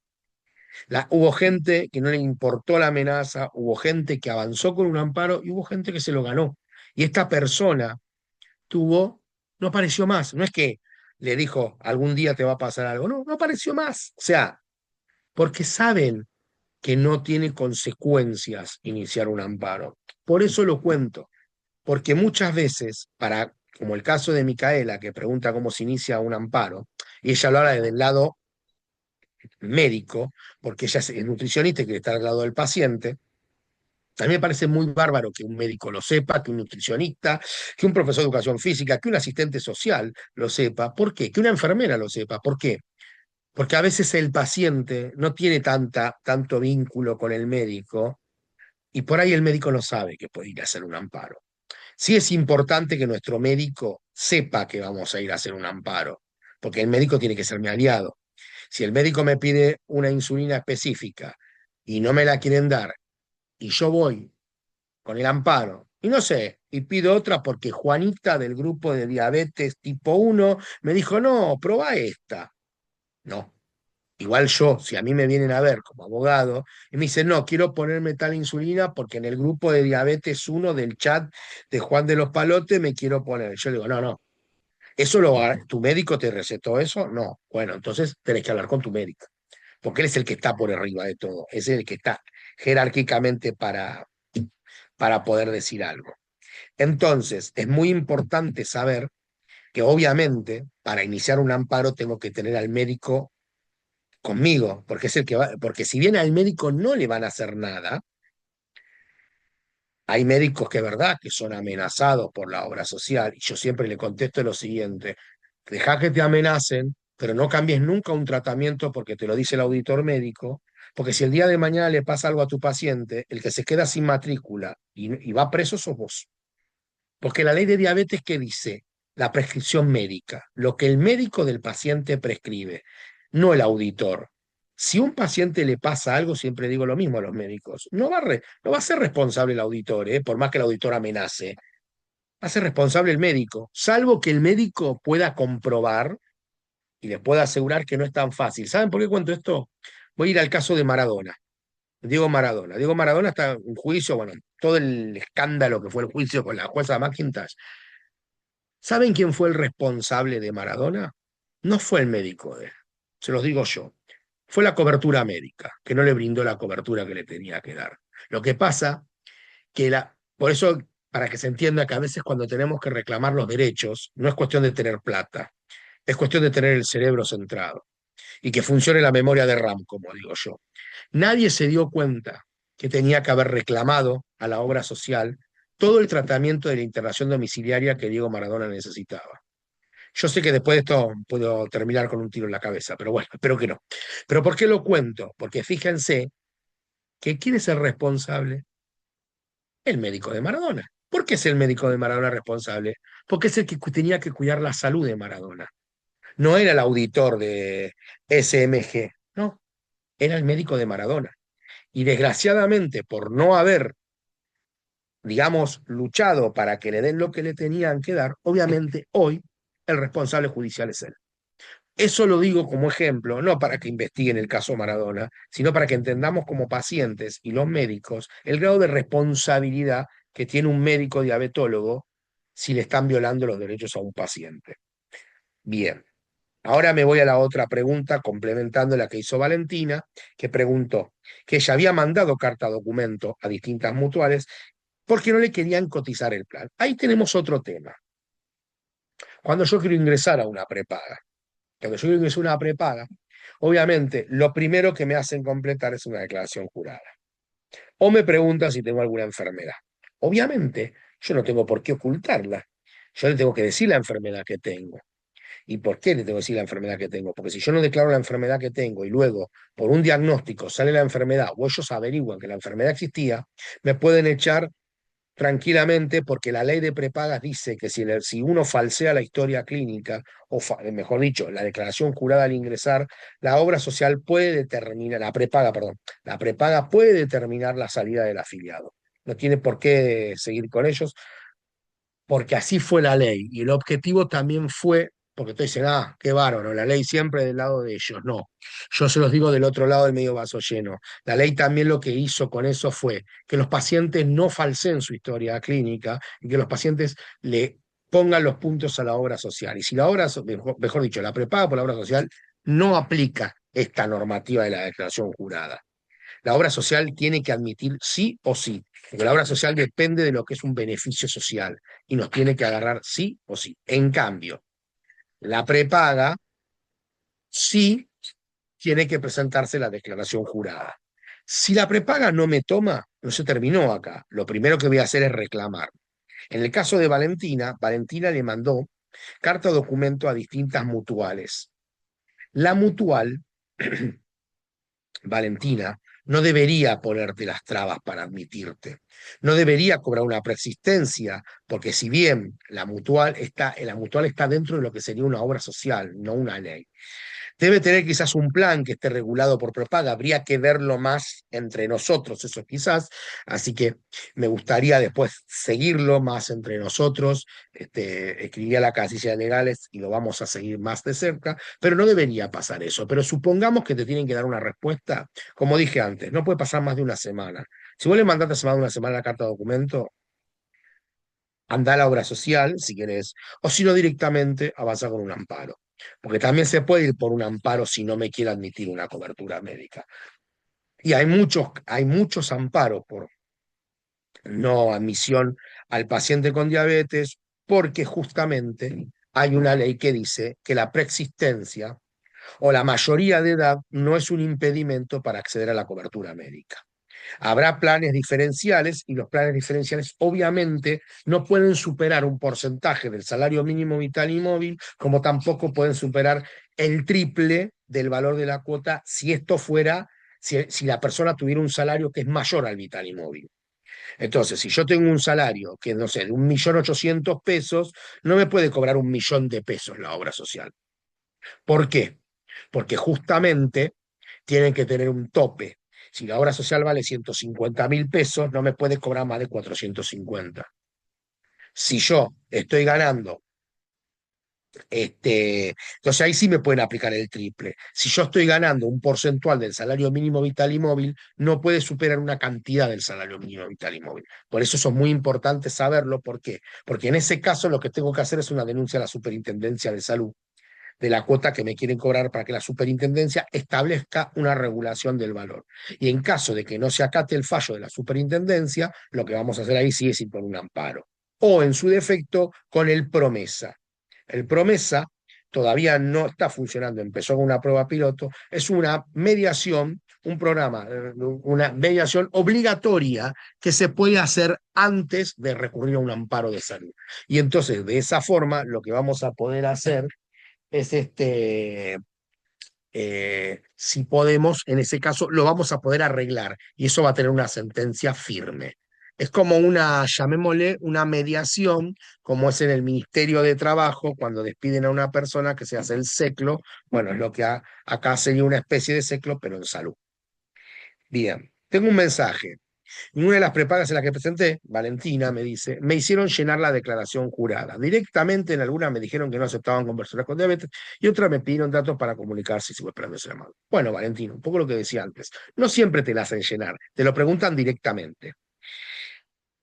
Hubo gente que no le importó la amenaza, hubo gente que avanzó con un amparo y hubo gente que se lo ganó. Y esta persona tuvo, no apareció más. No es que le dijo, algún día te va a pasar algo. No, no apareció más. O sea, porque saben que no tiene consecuencias iniciar un amparo. Por eso lo cuento, porque muchas veces, como el caso de Micaela, que pregunta cómo se inicia un amparo, y ella lo habla desde el lado médico, porque ella es nutricionista y que está al lado del paciente. A mí me parece muy bárbaro que un médico lo sepa, que un nutricionista, que un profesor de educación física, que un asistente social lo sepa. ¿Por qué? Que una enfermera lo sepa. ¿Por qué? Porque a veces el paciente no tiene tanto vínculo con el médico y por ahí el médico no sabe que puede ir a hacer un amparo. Sí es importante que nuestro médico sepa que vamos a ir a hacer un amparo, porque el médico tiene que ser mi aliado. Si el médico me pide una insulina específica y no me la quieren dar y yo voy con el amparo, y no sé, y pido otra porque Juanita del grupo de diabetes tipo 1 me dijo, no, probá esta. No. Igual yo, si a mí me vienen a ver como abogado y me dicen, no, quiero ponerme tal insulina porque en el grupo de diabetes 1 del chat de Juan de los Palotes me quiero poner. Yo le digo, no, no, ¿tu médico te recetó eso? No. Bueno, entonces tenés que hablar con tu médico, porque él es el que está por arriba de todo, es el que está jerárquicamente para poder decir algo. Entonces, es muy importante saber que obviamente para iniciar un amparo tengo que tener al médico conmigo, porque es el que va, porque si bien al médico no le van a hacer nada, Hay médicos que es verdad que son amenazados por la obra social, y yo siempre le contesto lo siguiente: deja que te amenacen, pero no cambies nunca un tratamiento porque te lo dice el auditor médico, porque si el día de mañana le pasa algo a tu paciente, el que se queda sin matrícula y va preso sos vos. Porque la ley de diabetes, ¿qué dice? La prescripción médica, lo que el médico del paciente prescribe, no el auditor. Si un paciente le pasa algo, siempre digo lo mismo a los médicos, no va a ser responsable el auditor, por más que el auditor amenace, va a ser responsable el médico, salvo que el médico pueda comprobar y les pueda asegurar que no es tan fácil. ¿Saben por qué cuento esto? Voy a ir al caso de Maradona. Diego Maradona. Diego Maradona está en juicio, bueno, todo el escándalo que fue el juicio con la jueza McIntyre. ¿Saben quién fue el responsable de Maradona? No fue el médico de él, se los digo yo. Fue la cobertura médica, que no le brindó la cobertura que le tenía que dar. Lo que pasa que por eso, para que se entienda que a veces cuando tenemos que reclamar los derechos, no es cuestión de tener plata, es cuestión de tener el cerebro centrado y que funcione la memoria de RAM, como digo yo. Nadie se dio cuenta que tenía que haber reclamado a la obra social todo el tratamiento de la internación domiciliaria que Diego Maradona necesitaba. Yo sé que después de esto puedo terminar con un tiro en la cabeza, pero bueno, espero que no. ¿Pero por qué lo cuento? Porque fíjense que ¿quién es el responsable? El médico de Maradona. ¿Por qué es el médico de Maradona responsable? Porque es el que tenía que cuidar la salud de Maradona. No era el auditor de SMG, no, era el médico de Maradona. Y desgraciadamente, por no haber, digamos, luchado para que le den lo que le tenían que dar, obviamente hoy el responsable judicial es él. Eso lo digo como ejemplo, no para que investiguen el caso Maradona, sino para que entendamos como pacientes y los médicos el grado de responsabilidad que tiene un médico diabetólogo si le están violando los derechos a un paciente. Bien, ahora me voy a la otra pregunta, complementando la que hizo Valentina, que preguntó que ella había mandado carta documento a distintas mutuales porque no le querían cotizar el plan. Ahí tenemos otro tema. Cuando yo quiero ingresar a una prepaga, cuando yo quiero ingresar a una prepaga, obviamente lo primero que me hacen completar es una declaración jurada. O me preguntan si tengo alguna enfermedad. Obviamente, yo no tengo por qué ocultarla. Yo le tengo que decir la enfermedad que tengo. ¿Y por qué le tengo que decir la enfermedad que tengo? Porque si yo no declaro la enfermedad que tengo y luego por un diagnóstico sale la enfermedad o ellos averiguan que la enfermedad existía, me pueden echar tranquilamente porque la ley de prepagas dice que si uno falsea la historia clínica, o mejor dicho, la declaración jurada al ingresar, la obra social puede determinar, la prepaga, perdón, la prepaga puede determinar la salida del afiliado. No tiene por qué seguir con ellos, porque así fue la ley. Y el objetivo también fue, porque te dicen, ah, qué bárbaro, la ley siempre del lado de ellos. No, yo se los digo del otro lado del medio vaso lleno. La ley también lo que hizo con eso fue que los pacientes no falseen su historia clínica y que los pacientes le pongan los puntos a la obra social. Y si la obra, mejor dicho, la prepaga por la obra social no aplica esta normativa de la declaración jurada. La obra social tiene que admitir sí o sí, porque la obra social depende de lo que es un beneficio social y nos tiene que agarrar sí o sí. En cambio, la prepaga sí tiene que presentarse la declaración jurada. Si la prepaga no me toma, no se terminó acá. Lo primero que voy a hacer es reclamar. En el caso de Valentina, Valentina le mandó carta o documento a distintas mutuales. La mutual Valentina, no debería ponerte las trabas para admitirte. No debería cobrar una preexistencia, porque si bien la mutual está dentro de lo que sería una obra social, no una ley. Debe tener quizás un plan que esté regulado por prepaga, habría que verlo más entre nosotros, eso quizás, así que me gustaría después seguirlo más entre nosotros, escribiría la casilla de legales y lo vamos a seguir más de cerca, pero no debería pasar eso. Pero supongamos que te tienen que dar una respuesta, como dije antes, no puede pasar más de una semana. Si vos le mandaste hace más de una semana la carta de documento, anda a la obra social, si querés, o si no directamente avanza con un amparo. Porque también se puede ir por un amparo si no me quiere admitir una cobertura médica. Y hay muchos amparos por no admisión al paciente con diabetes, porque justamente hay una ley que dice que la preexistencia o la mayoría de edad no es un impedimento para acceder a la cobertura médica. Habrá planes diferenciales y los planes diferenciales obviamente no pueden superar un porcentaje del salario mínimo vital y móvil, como tampoco pueden superar el triple del valor de la cuota si esto fuera, si la persona tuviera un salario que es mayor al vital y móvil. Entonces, si yo tengo un salario que, no sé, de 1.800.000 pesos, no me puede cobrar 1.000.000 de pesos la obra social. ¿Por qué? Porque justamente tienen que tener un tope. Si la obra social vale 150.000 pesos, no me puede cobrar más de 450. Si yo estoy ganando, entonces ahí sí me pueden aplicar el triple. Si yo estoy ganando un porcentual del salario mínimo vital y móvil, no puede superar una cantidad del salario mínimo vital y móvil. Por eso es muy importante saberlo. ¿Por qué? Porque en ese caso lo que tengo que hacer es una denuncia a la Superintendencia de Salud de la cuota que me quieren cobrar para que la superintendencia establezca una regulación del valor. Y en caso de que no se acate el fallo de la superintendencia, lo que vamos a hacer ahí sí es ir por un amparo. O en su defecto, con el promesa. El promesa todavía no está funcionando, empezó con una prueba piloto, es una mediación, un programa, una mediación obligatoria que se puede hacer antes de recurrir a un amparo de salud. Y entonces, de esa forma, lo que vamos a poder hacer es si podemos, en ese caso, lo vamos a poder arreglar y eso va a tener una sentencia firme. Es como una, llamémosle, una mediación, como es en el Ministerio de Trabajo, cuando despiden a una persona que se hace el seclo. Bueno, es lo que acá sería una especie de seclo, pero en salud. Bien, tengo un mensaje. En una de las prepagas en las que presenté, Valentina me dice, me hicieron llenar la declaración jurada. Directamente en algunas me dijeron que no aceptaban con personas con diabetes y otras me pidieron datos para comunicarse y sigo esperando ese llamado. Bueno, Valentina, un poco lo que decía antes. No siempre te la hacen llenar, te lo preguntan directamente.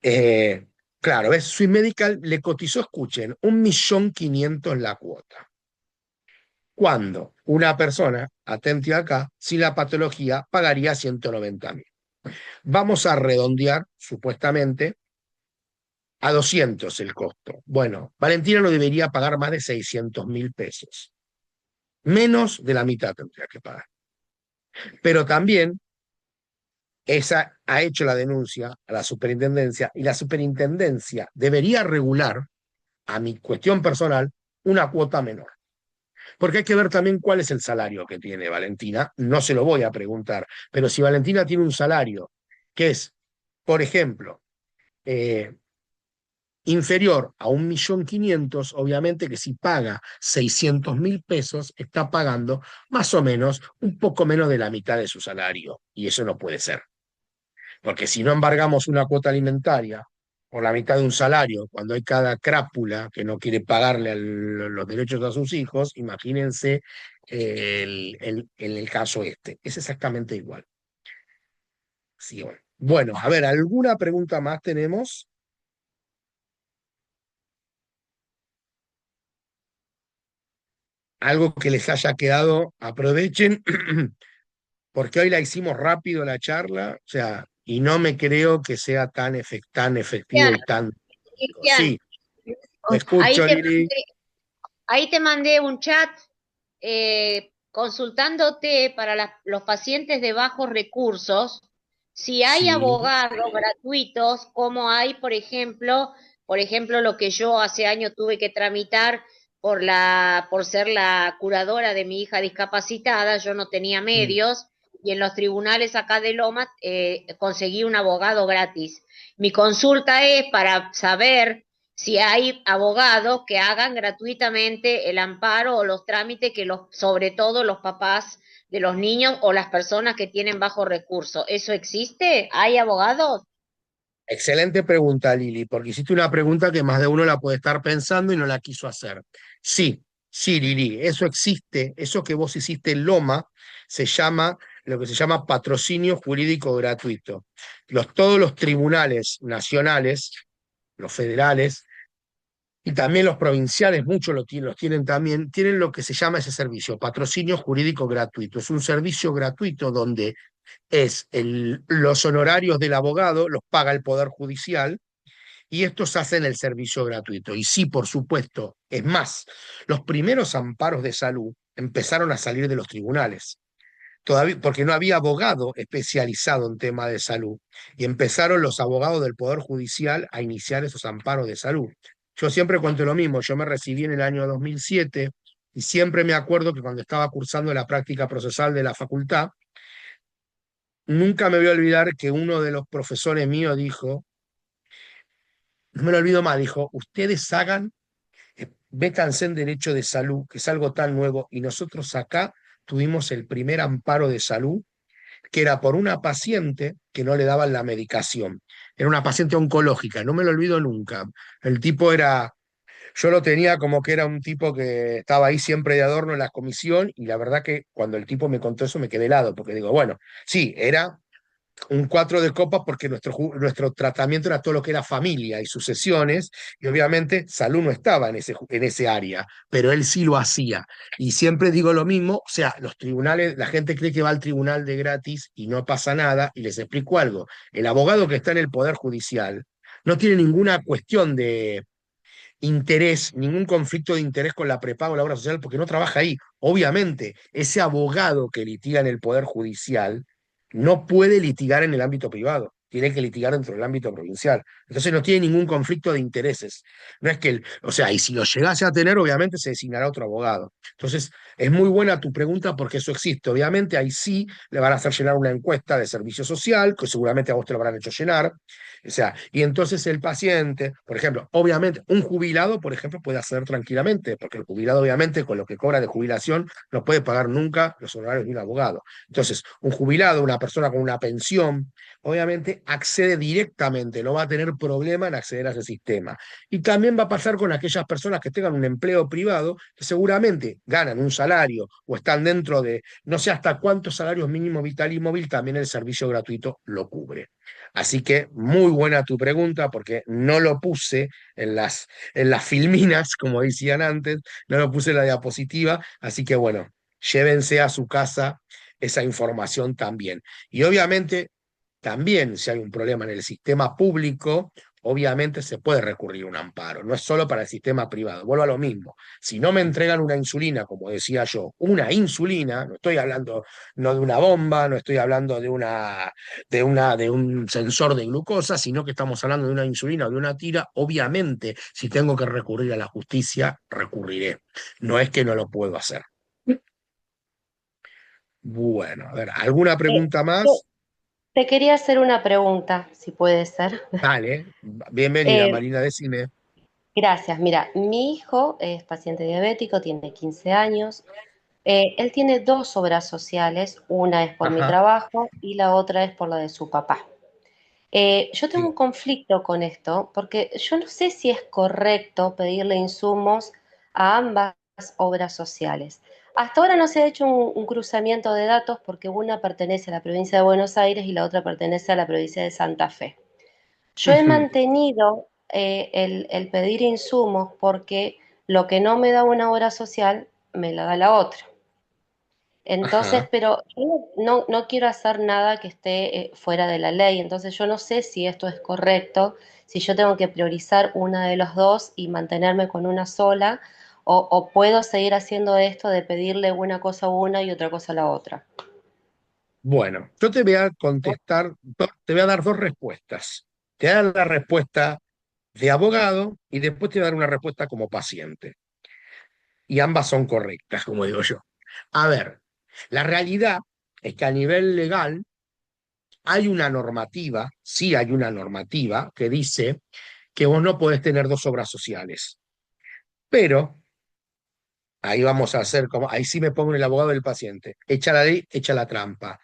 Eh, claro, ¿ves? Swiss Medical le cotizó, escuchen, 1.500.000 la cuota. Cuando una persona, atente acá, sin la patología, pagaría 190.000. Vamos a redondear, supuestamente, a 200 el costo. Bueno, Valentina no debería pagar más de 600.000 pesos. Menos de la mitad tendría que pagar. Pero también esa ha hecho la denuncia a la superintendencia y la superintendencia debería regular, a mi cuestión personal, una cuota menor. Porque hay que ver también cuál es el salario que tiene Valentina. No se lo voy a preguntar, pero si Valentina tiene un salario que es, por ejemplo, inferior a 1.500.000, obviamente que si paga 600.000 pesos, está pagando más o menos un poco menos de la mitad de su salario. Y eso no puede ser. Porque si no embargamos una cuota alimentaria por la mitad de un salario, cuando hay cada crápula que no quiere pagarle los derechos a sus hijos, imagínense en el caso este. Es exactamente igual. Sí, bueno, a ver, ¿alguna pregunta más tenemos? Algo que les haya quedado, aprovechen, porque hoy la hicimos rápido la charla, o sea, y no me creo que sea tan efectivo Cristian, y tan... Cristian, Sí, te ahí escucho, te Lili. mandé, ahí te mandé un chat consultándote para los pacientes de bajos recursos si hay Sí, abogados gratuitos, como hay, por ejemplo, lo que yo hace años tuve que tramitar por ser la curadora de mi hija discapacitada, yo no tenía mm, medios y en los tribunales acá de Lomas conseguí un abogado gratis. Mi consulta es para saber si hay abogados que hagan gratuitamente el amparo o los trámites que sobre todo los papás de los niños o las personas que tienen bajos recursos. ¿Eso existe? ¿Hay abogados? excelente pregunta, Lili, porque hiciste una pregunta que más de uno la puede estar pensando y no la quiso hacer. Sí, sí, Lili, eso existe, eso que vos hiciste en Loma se llama lo que se llama patrocinio jurídico gratuito. Todos los tribunales nacionales, los federales, y también los provinciales, muchos los tienen también, tienen lo que se llama ese servicio, patrocinio jurídico gratuito. Es un servicio gratuito donde los honorarios del abogado los paga el Poder Judicial y estos hacen el servicio gratuito. Y sí, por supuesto, es más, los primeros amparos de salud empezaron a salir de los tribunales. todavía, porque no había abogado especializado en tema de salud. Y empezaron los abogados del Poder Judicial a iniciar esos amparos de salud. Yo siempre cuento lo mismo, yo me recibí en el año 2007 y siempre me acuerdo que cuando estaba cursando la práctica procesal de la facultad, nunca me voy a olvidar que uno de los profesores míos dijo, no me lo olvido más, dijo, ustedes hagan, métanse en derecho de salud, que es algo tan nuevo, y nosotros acá tuvimos el primer amparo de salud que era por una paciente que no le daban la medicación. Era una paciente oncológica, no me lo olvido nunca. El tipo era, yo lo tenía como que era un tipo que estaba ahí siempre de adorno en la comisión y la verdad que cuando el tipo me contó eso me quedé helado, porque digo, bueno, sí, era un cuatro de copas porque nuestro tratamiento era todo lo que era familia y sucesiones, y obviamente salud no estaba en ese área, pero él sí lo hacía. Y siempre digo lo mismo, o sea, los tribunales, la gente cree que va al tribunal de gratis y no pasa nada, y les explico algo, el abogado que está en el Poder Judicial no tiene ninguna cuestión de interés, ningún conflicto de interés con la prepago o la obra social porque no trabaja ahí. Obviamente, ese abogado que litiga en el Poder Judicial no puede litigar en el ámbito privado, tiene que litigar dentro del ámbito provincial. Entonces no tiene ningún conflicto de intereses. No es que o sea, y si lo llegase a tener, obviamente se designará otro abogado. Entonces, es muy buena tu pregunta porque eso existe. Obviamente, ahí sí le van a hacer llenar una encuesta de servicio social, que seguramente a vos te lo habrán hecho llenar. O sea, y entonces el paciente, por ejemplo, obviamente, un jubilado, por ejemplo, puede acceder tranquilamente, porque el jubilado, obviamente, con lo que cobra de jubilación, no puede pagar nunca los honorarios de un abogado. Entonces, un jubilado, una persona con una pensión, obviamente accede directamente, no va a tener problema en acceder a ese sistema. Y también va a pasar con aquellas personas que tengan un empleo privado, que seguramente ganan un salario o están dentro de no sé hasta cuántos salarios mínimo vital y móvil, también el servicio gratuito lo cubre. Así que muy buena tu pregunta porque no lo puse en las filminas, como decían antes, no lo puse en la diapositiva, así que bueno, llévense a su casa esa información también. Y obviamente, también si hay un problema en el sistema público, obviamente se puede recurrir a un amparo, no es solo para el sistema privado. Vuelvo a lo mismo, si no me entregan una insulina, como decía yo, una insulina, no estoy hablando no de una bomba, no estoy hablando de un sensor de glucosa, sino que estamos hablando de una insulina o de una tira, obviamente, si tengo que recurrir a la justicia, recurriré. No es que no lo puedo hacer. Bueno, a ver, ¿alguna Eh, pregunta yo más? te quería hacer una pregunta, si puede ser. Dale, bienvenida, Eh, Marina, decime. Gracias. Mira, mi hijo es paciente diabético, tiene 15 años. Él tiene dos obras sociales, una es por mi Ajá, trabajo y la otra es por la de su papá. Yo tengo un sí, conflicto con esto porque yo no sé si es correcto pedirle insumos a ambas obras sociales. Hasta ahora no se ha hecho un cruzamiento de datos porque una pertenece a la provincia de Buenos Aires y la otra pertenece a la provincia de Santa Fe. Yo he ujú, mantenido el pedir insumos porque lo que no me da una obra social me la da la otra. Entonces, ajá. pero yo no quiero hacer nada que esté fuera de la ley, entonces yo no sé si esto es correcto, si yo tengo que priorizar una de los dos y mantenerme con una sola, o puedo seguir haciendo esto de pedirle una cosa a una y otra cosa a la otra. Bueno, yo te voy a contestar, te voy a dar dos respuestas. Te voy a dar la respuesta de abogado y después te voy a dar una respuesta como paciente. Y ambas son correctas, como digo yo. A ver, la realidad es que a nivel legal hay una normativa, sí hay una normativa que dice que vos no podés tener dos obras sociales. Pero ahí vamos a hacer como, ahí sí me pongo en el abogado del paciente. Echa la ley, echa la trampa.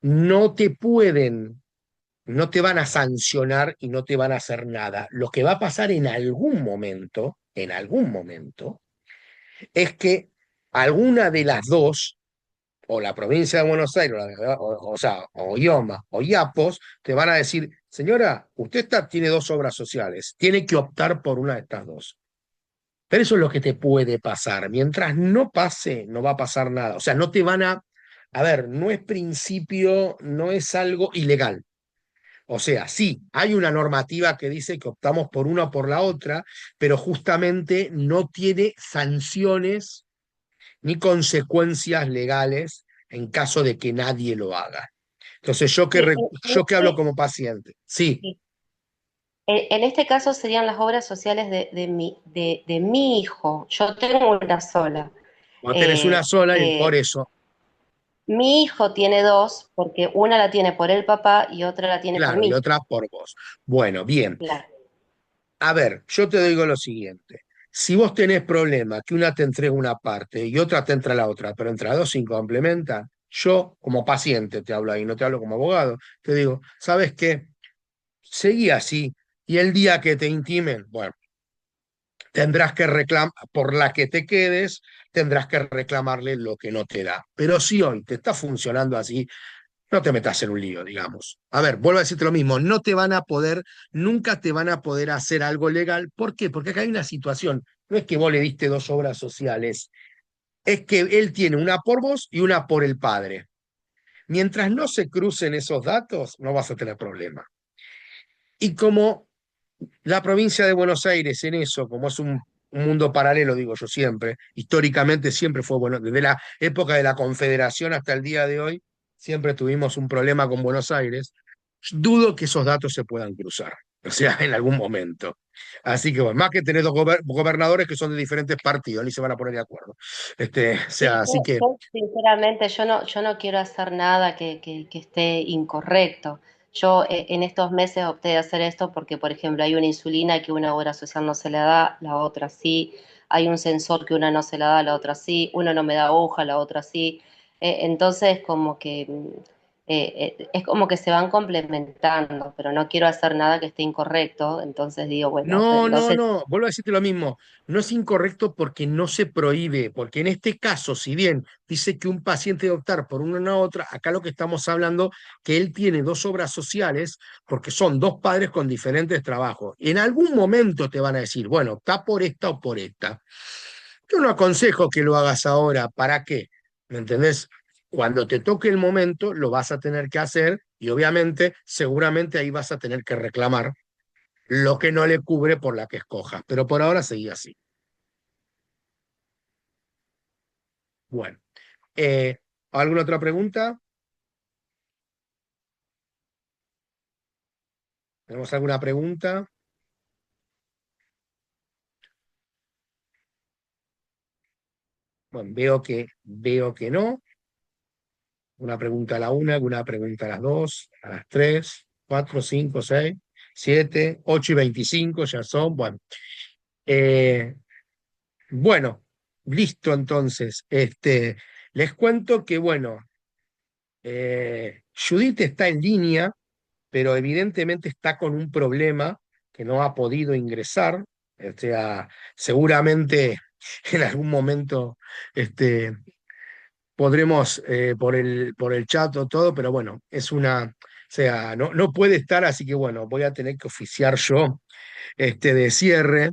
No te pueden, no te van a sancionar y no te van a hacer nada. Lo que va a pasar en algún momento, es que alguna de las dos, o la provincia de Buenos Aires, o sea, o IOMA o IAPOS, te van a decir, señora, usted tiene dos obras sociales, tiene que optar por una de estas dos. Pero eso es lo que te puede pasar. Mientras no pase, no va a pasar nada. O sea, no te van a ver, no es principio, no es algo ilegal. O sea, sí, hay una normativa que dice que optamos por una o por la otra, pero justamente no tiene sanciones ni consecuencias legales en caso de que nadie lo haga. Entonces, Sí, yo que hablo como paciente, sí, sí. En este caso serían las obras sociales de mi hijo. Yo tengo una sola. vos tenés una Eh, sola y por eh, eso, Mi hijo tiene dos, porque una la tiene por el papá y otra la tiene por claro, y mí. otra por vos. Bueno, bien. Claro. A ver, yo te digo lo siguiente. Si vos tenés problema que una te entregue una parte y otra te entra la otra, pero entre las dos se complementan, yo como paciente te hablo ahí, no te hablo como abogado, te digo, ¿sabes qué? Seguí así y el día que te intimen, bueno, tendrás que reclamar, por la que te quedes, tendrás que reclamarle lo que no te da. Pero si hoy te está funcionando así, no te metas en un lío, digamos. A ver, vuelvo a decirte lo mismo, no te van a poder, nunca te van a poder hacer algo legal. ¿Por qué? Porque acá hay una situación. No es que vos le diste dos obras sociales, es que él tiene una por vos y una por el padre. Mientras no se crucen esos datos, no vas a tener problema. Y como la provincia de Buenos Aires en eso, como es un mundo paralelo, digo yo siempre, históricamente siempre fue bueno, desde la época de la Confederación hasta el día de hoy, siempre tuvimos un problema con Buenos Aires. Dudo que esos datos se puedan cruzar, o sea, en algún momento. Así que, bueno, más que tener dos gobernadores que son de diferentes partidos, ni se van a poner de acuerdo. O sea, Sí, así que, sinceramente, yo no quiero hacer nada que esté incorrecto. Yo en estos meses opté de hacer esto porque, por ejemplo, hay una insulina que una obra social no se la da, la otra sí. Hay un sensor que una no se la da, la otra sí. Uno no me da aguja, la otra sí. Entonces, como que es como que se van complementando, pero no quiero hacer nada que esté incorrecto. Entonces digo, bueno, no, no, entonces, no, vuelvo a decirte lo mismo, no es incorrecto porque no se prohíbe, porque en este caso, si bien dice que un paciente debe optar por una u otra, acá lo que estamos hablando, que él tiene dos obras sociales, porque son dos padres con diferentes trabajos. En algún momento te van a decir, bueno, opta por esta o por esta. Yo no aconsejo que lo hagas ahora, ¿para qué? ¿Me entendés? Cuando te toque el momento, lo vas a tener que hacer y obviamente, seguramente ahí vas a tener que reclamar lo que no le cubre por la que escoja. Pero por ahora seguía así. Bueno, eh, ¿alguna otra pregunta? ¿Tenemos alguna pregunta? Bueno, veo que no. Una pregunta a la una, alguna pregunta a las dos, a las tres, cuatro, cinco, seis, siete, 8:25 ya son. Bueno, eh, bueno, listo entonces. Les cuento que, bueno, Judith está en línea, pero evidentemente está con un problema que no ha podido ingresar. O sea, seguramente en algún momento este, podremos por el chat o todo, pero bueno, o sea, no, no puede estar, así que bueno, voy a tener que oficiar yo de cierre.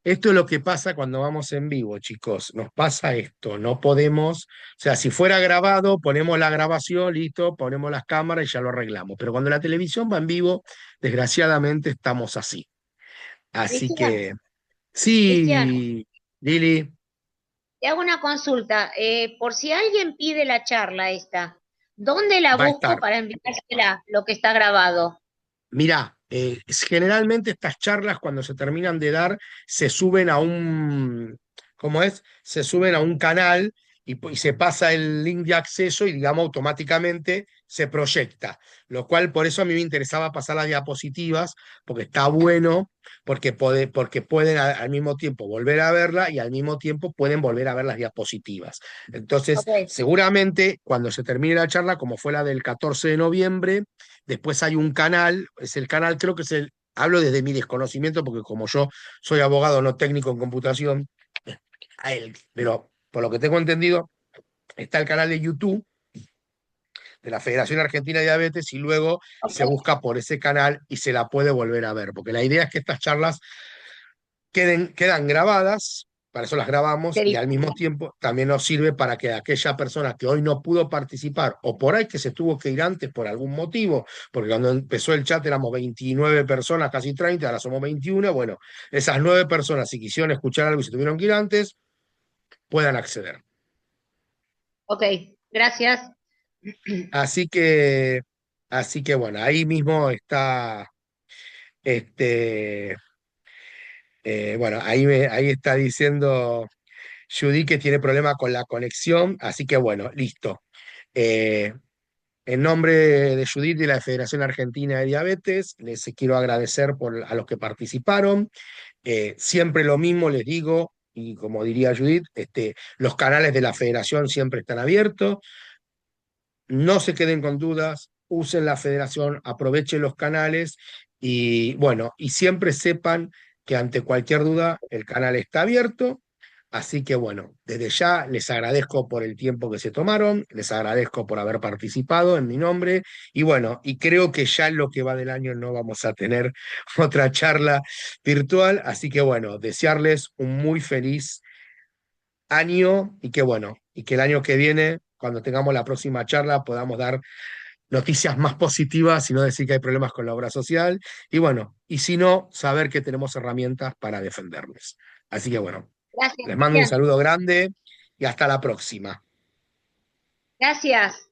Esto es lo que pasa cuando vamos en vivo, chicos. Nos pasa esto, no podemos, o sea, si fuera grabado, ponemos la grabación, listo, ponemos las cámaras y ya lo arreglamos. Pero cuando la televisión va en vivo, desgraciadamente estamos así. Así Cristian, que, Cristian, sí, Lili, te hago una consulta. Por si alguien pide la charla esta, ¿dónde la va a busco estar. para enviársela lo que está grabado? Mirá, generalmente estas charlas cuando se terminan de dar se suben a un, ¿cómo es? Se suben a un canal y se pasa el link de acceso y digamos automáticamente se proyecta, lo cual por eso a mí me interesaba pasar las diapositivas, porque está bueno, porque pueden al mismo tiempo volver a verla y al mismo tiempo pueden volver a ver las diapositivas. Entonces, Ok, seguramente cuando se termine la charla, como fue la del 14 de noviembre, después hay un canal, es el canal, creo que es el, hablo desde mi desconocimiento, porque como yo soy abogado no técnico en computación, pero por lo que tengo entendido, está el canal de YouTube de la Federación Argentina de Diabetes y luego se ok, busca por ese canal y se la puede volver a ver, porque la idea es que estas charlas quedan grabadas, para eso las grabamos, se y al mismo difunde. tiempo también nos sirve para que aquella persona que hoy no pudo participar, o por ahí que se tuvo que ir antes por algún motivo, porque cuando empezó el chat éramos 29 personas, casi 30, ahora somos 21, bueno, esas 9 personas, si quisieron escuchar algo y se tuvieron que ir antes, puedan acceder. Ok, Gracias. Así que, así que bueno, ahí mismo está, este, bueno, ahí está diciendo Judy que tiene problema con la conexión, así que bueno, listo. Eh, En nombre de Judith y la Federación Argentina de Diabetes, les quiero agradecer a los que participaron. Siempre lo mismo les digo, y como diría Judith, los canales de la Federación siempre están abiertos. No se queden con dudas, usen la Federación, aprovechen los canales y bueno, y siempre sepan que ante cualquier duda el canal está abierto. Así que bueno, desde ya les agradezco por el tiempo que se tomaron, les agradezco por haber participado en mi nombre y bueno, y creo que ya en lo que va del año no vamos a tener otra charla virtual, así que bueno, desearles un muy feliz año y que bueno, y que el año que viene, cuando tengamos la próxima charla, podamos dar noticias más positivas y no decir que hay problemas con la obra social. Y bueno, y si no, saber que tenemos herramientas para defendernos. Así que bueno, Gracias, les mando un Cristian. saludo grande y hasta la próxima. Gracias.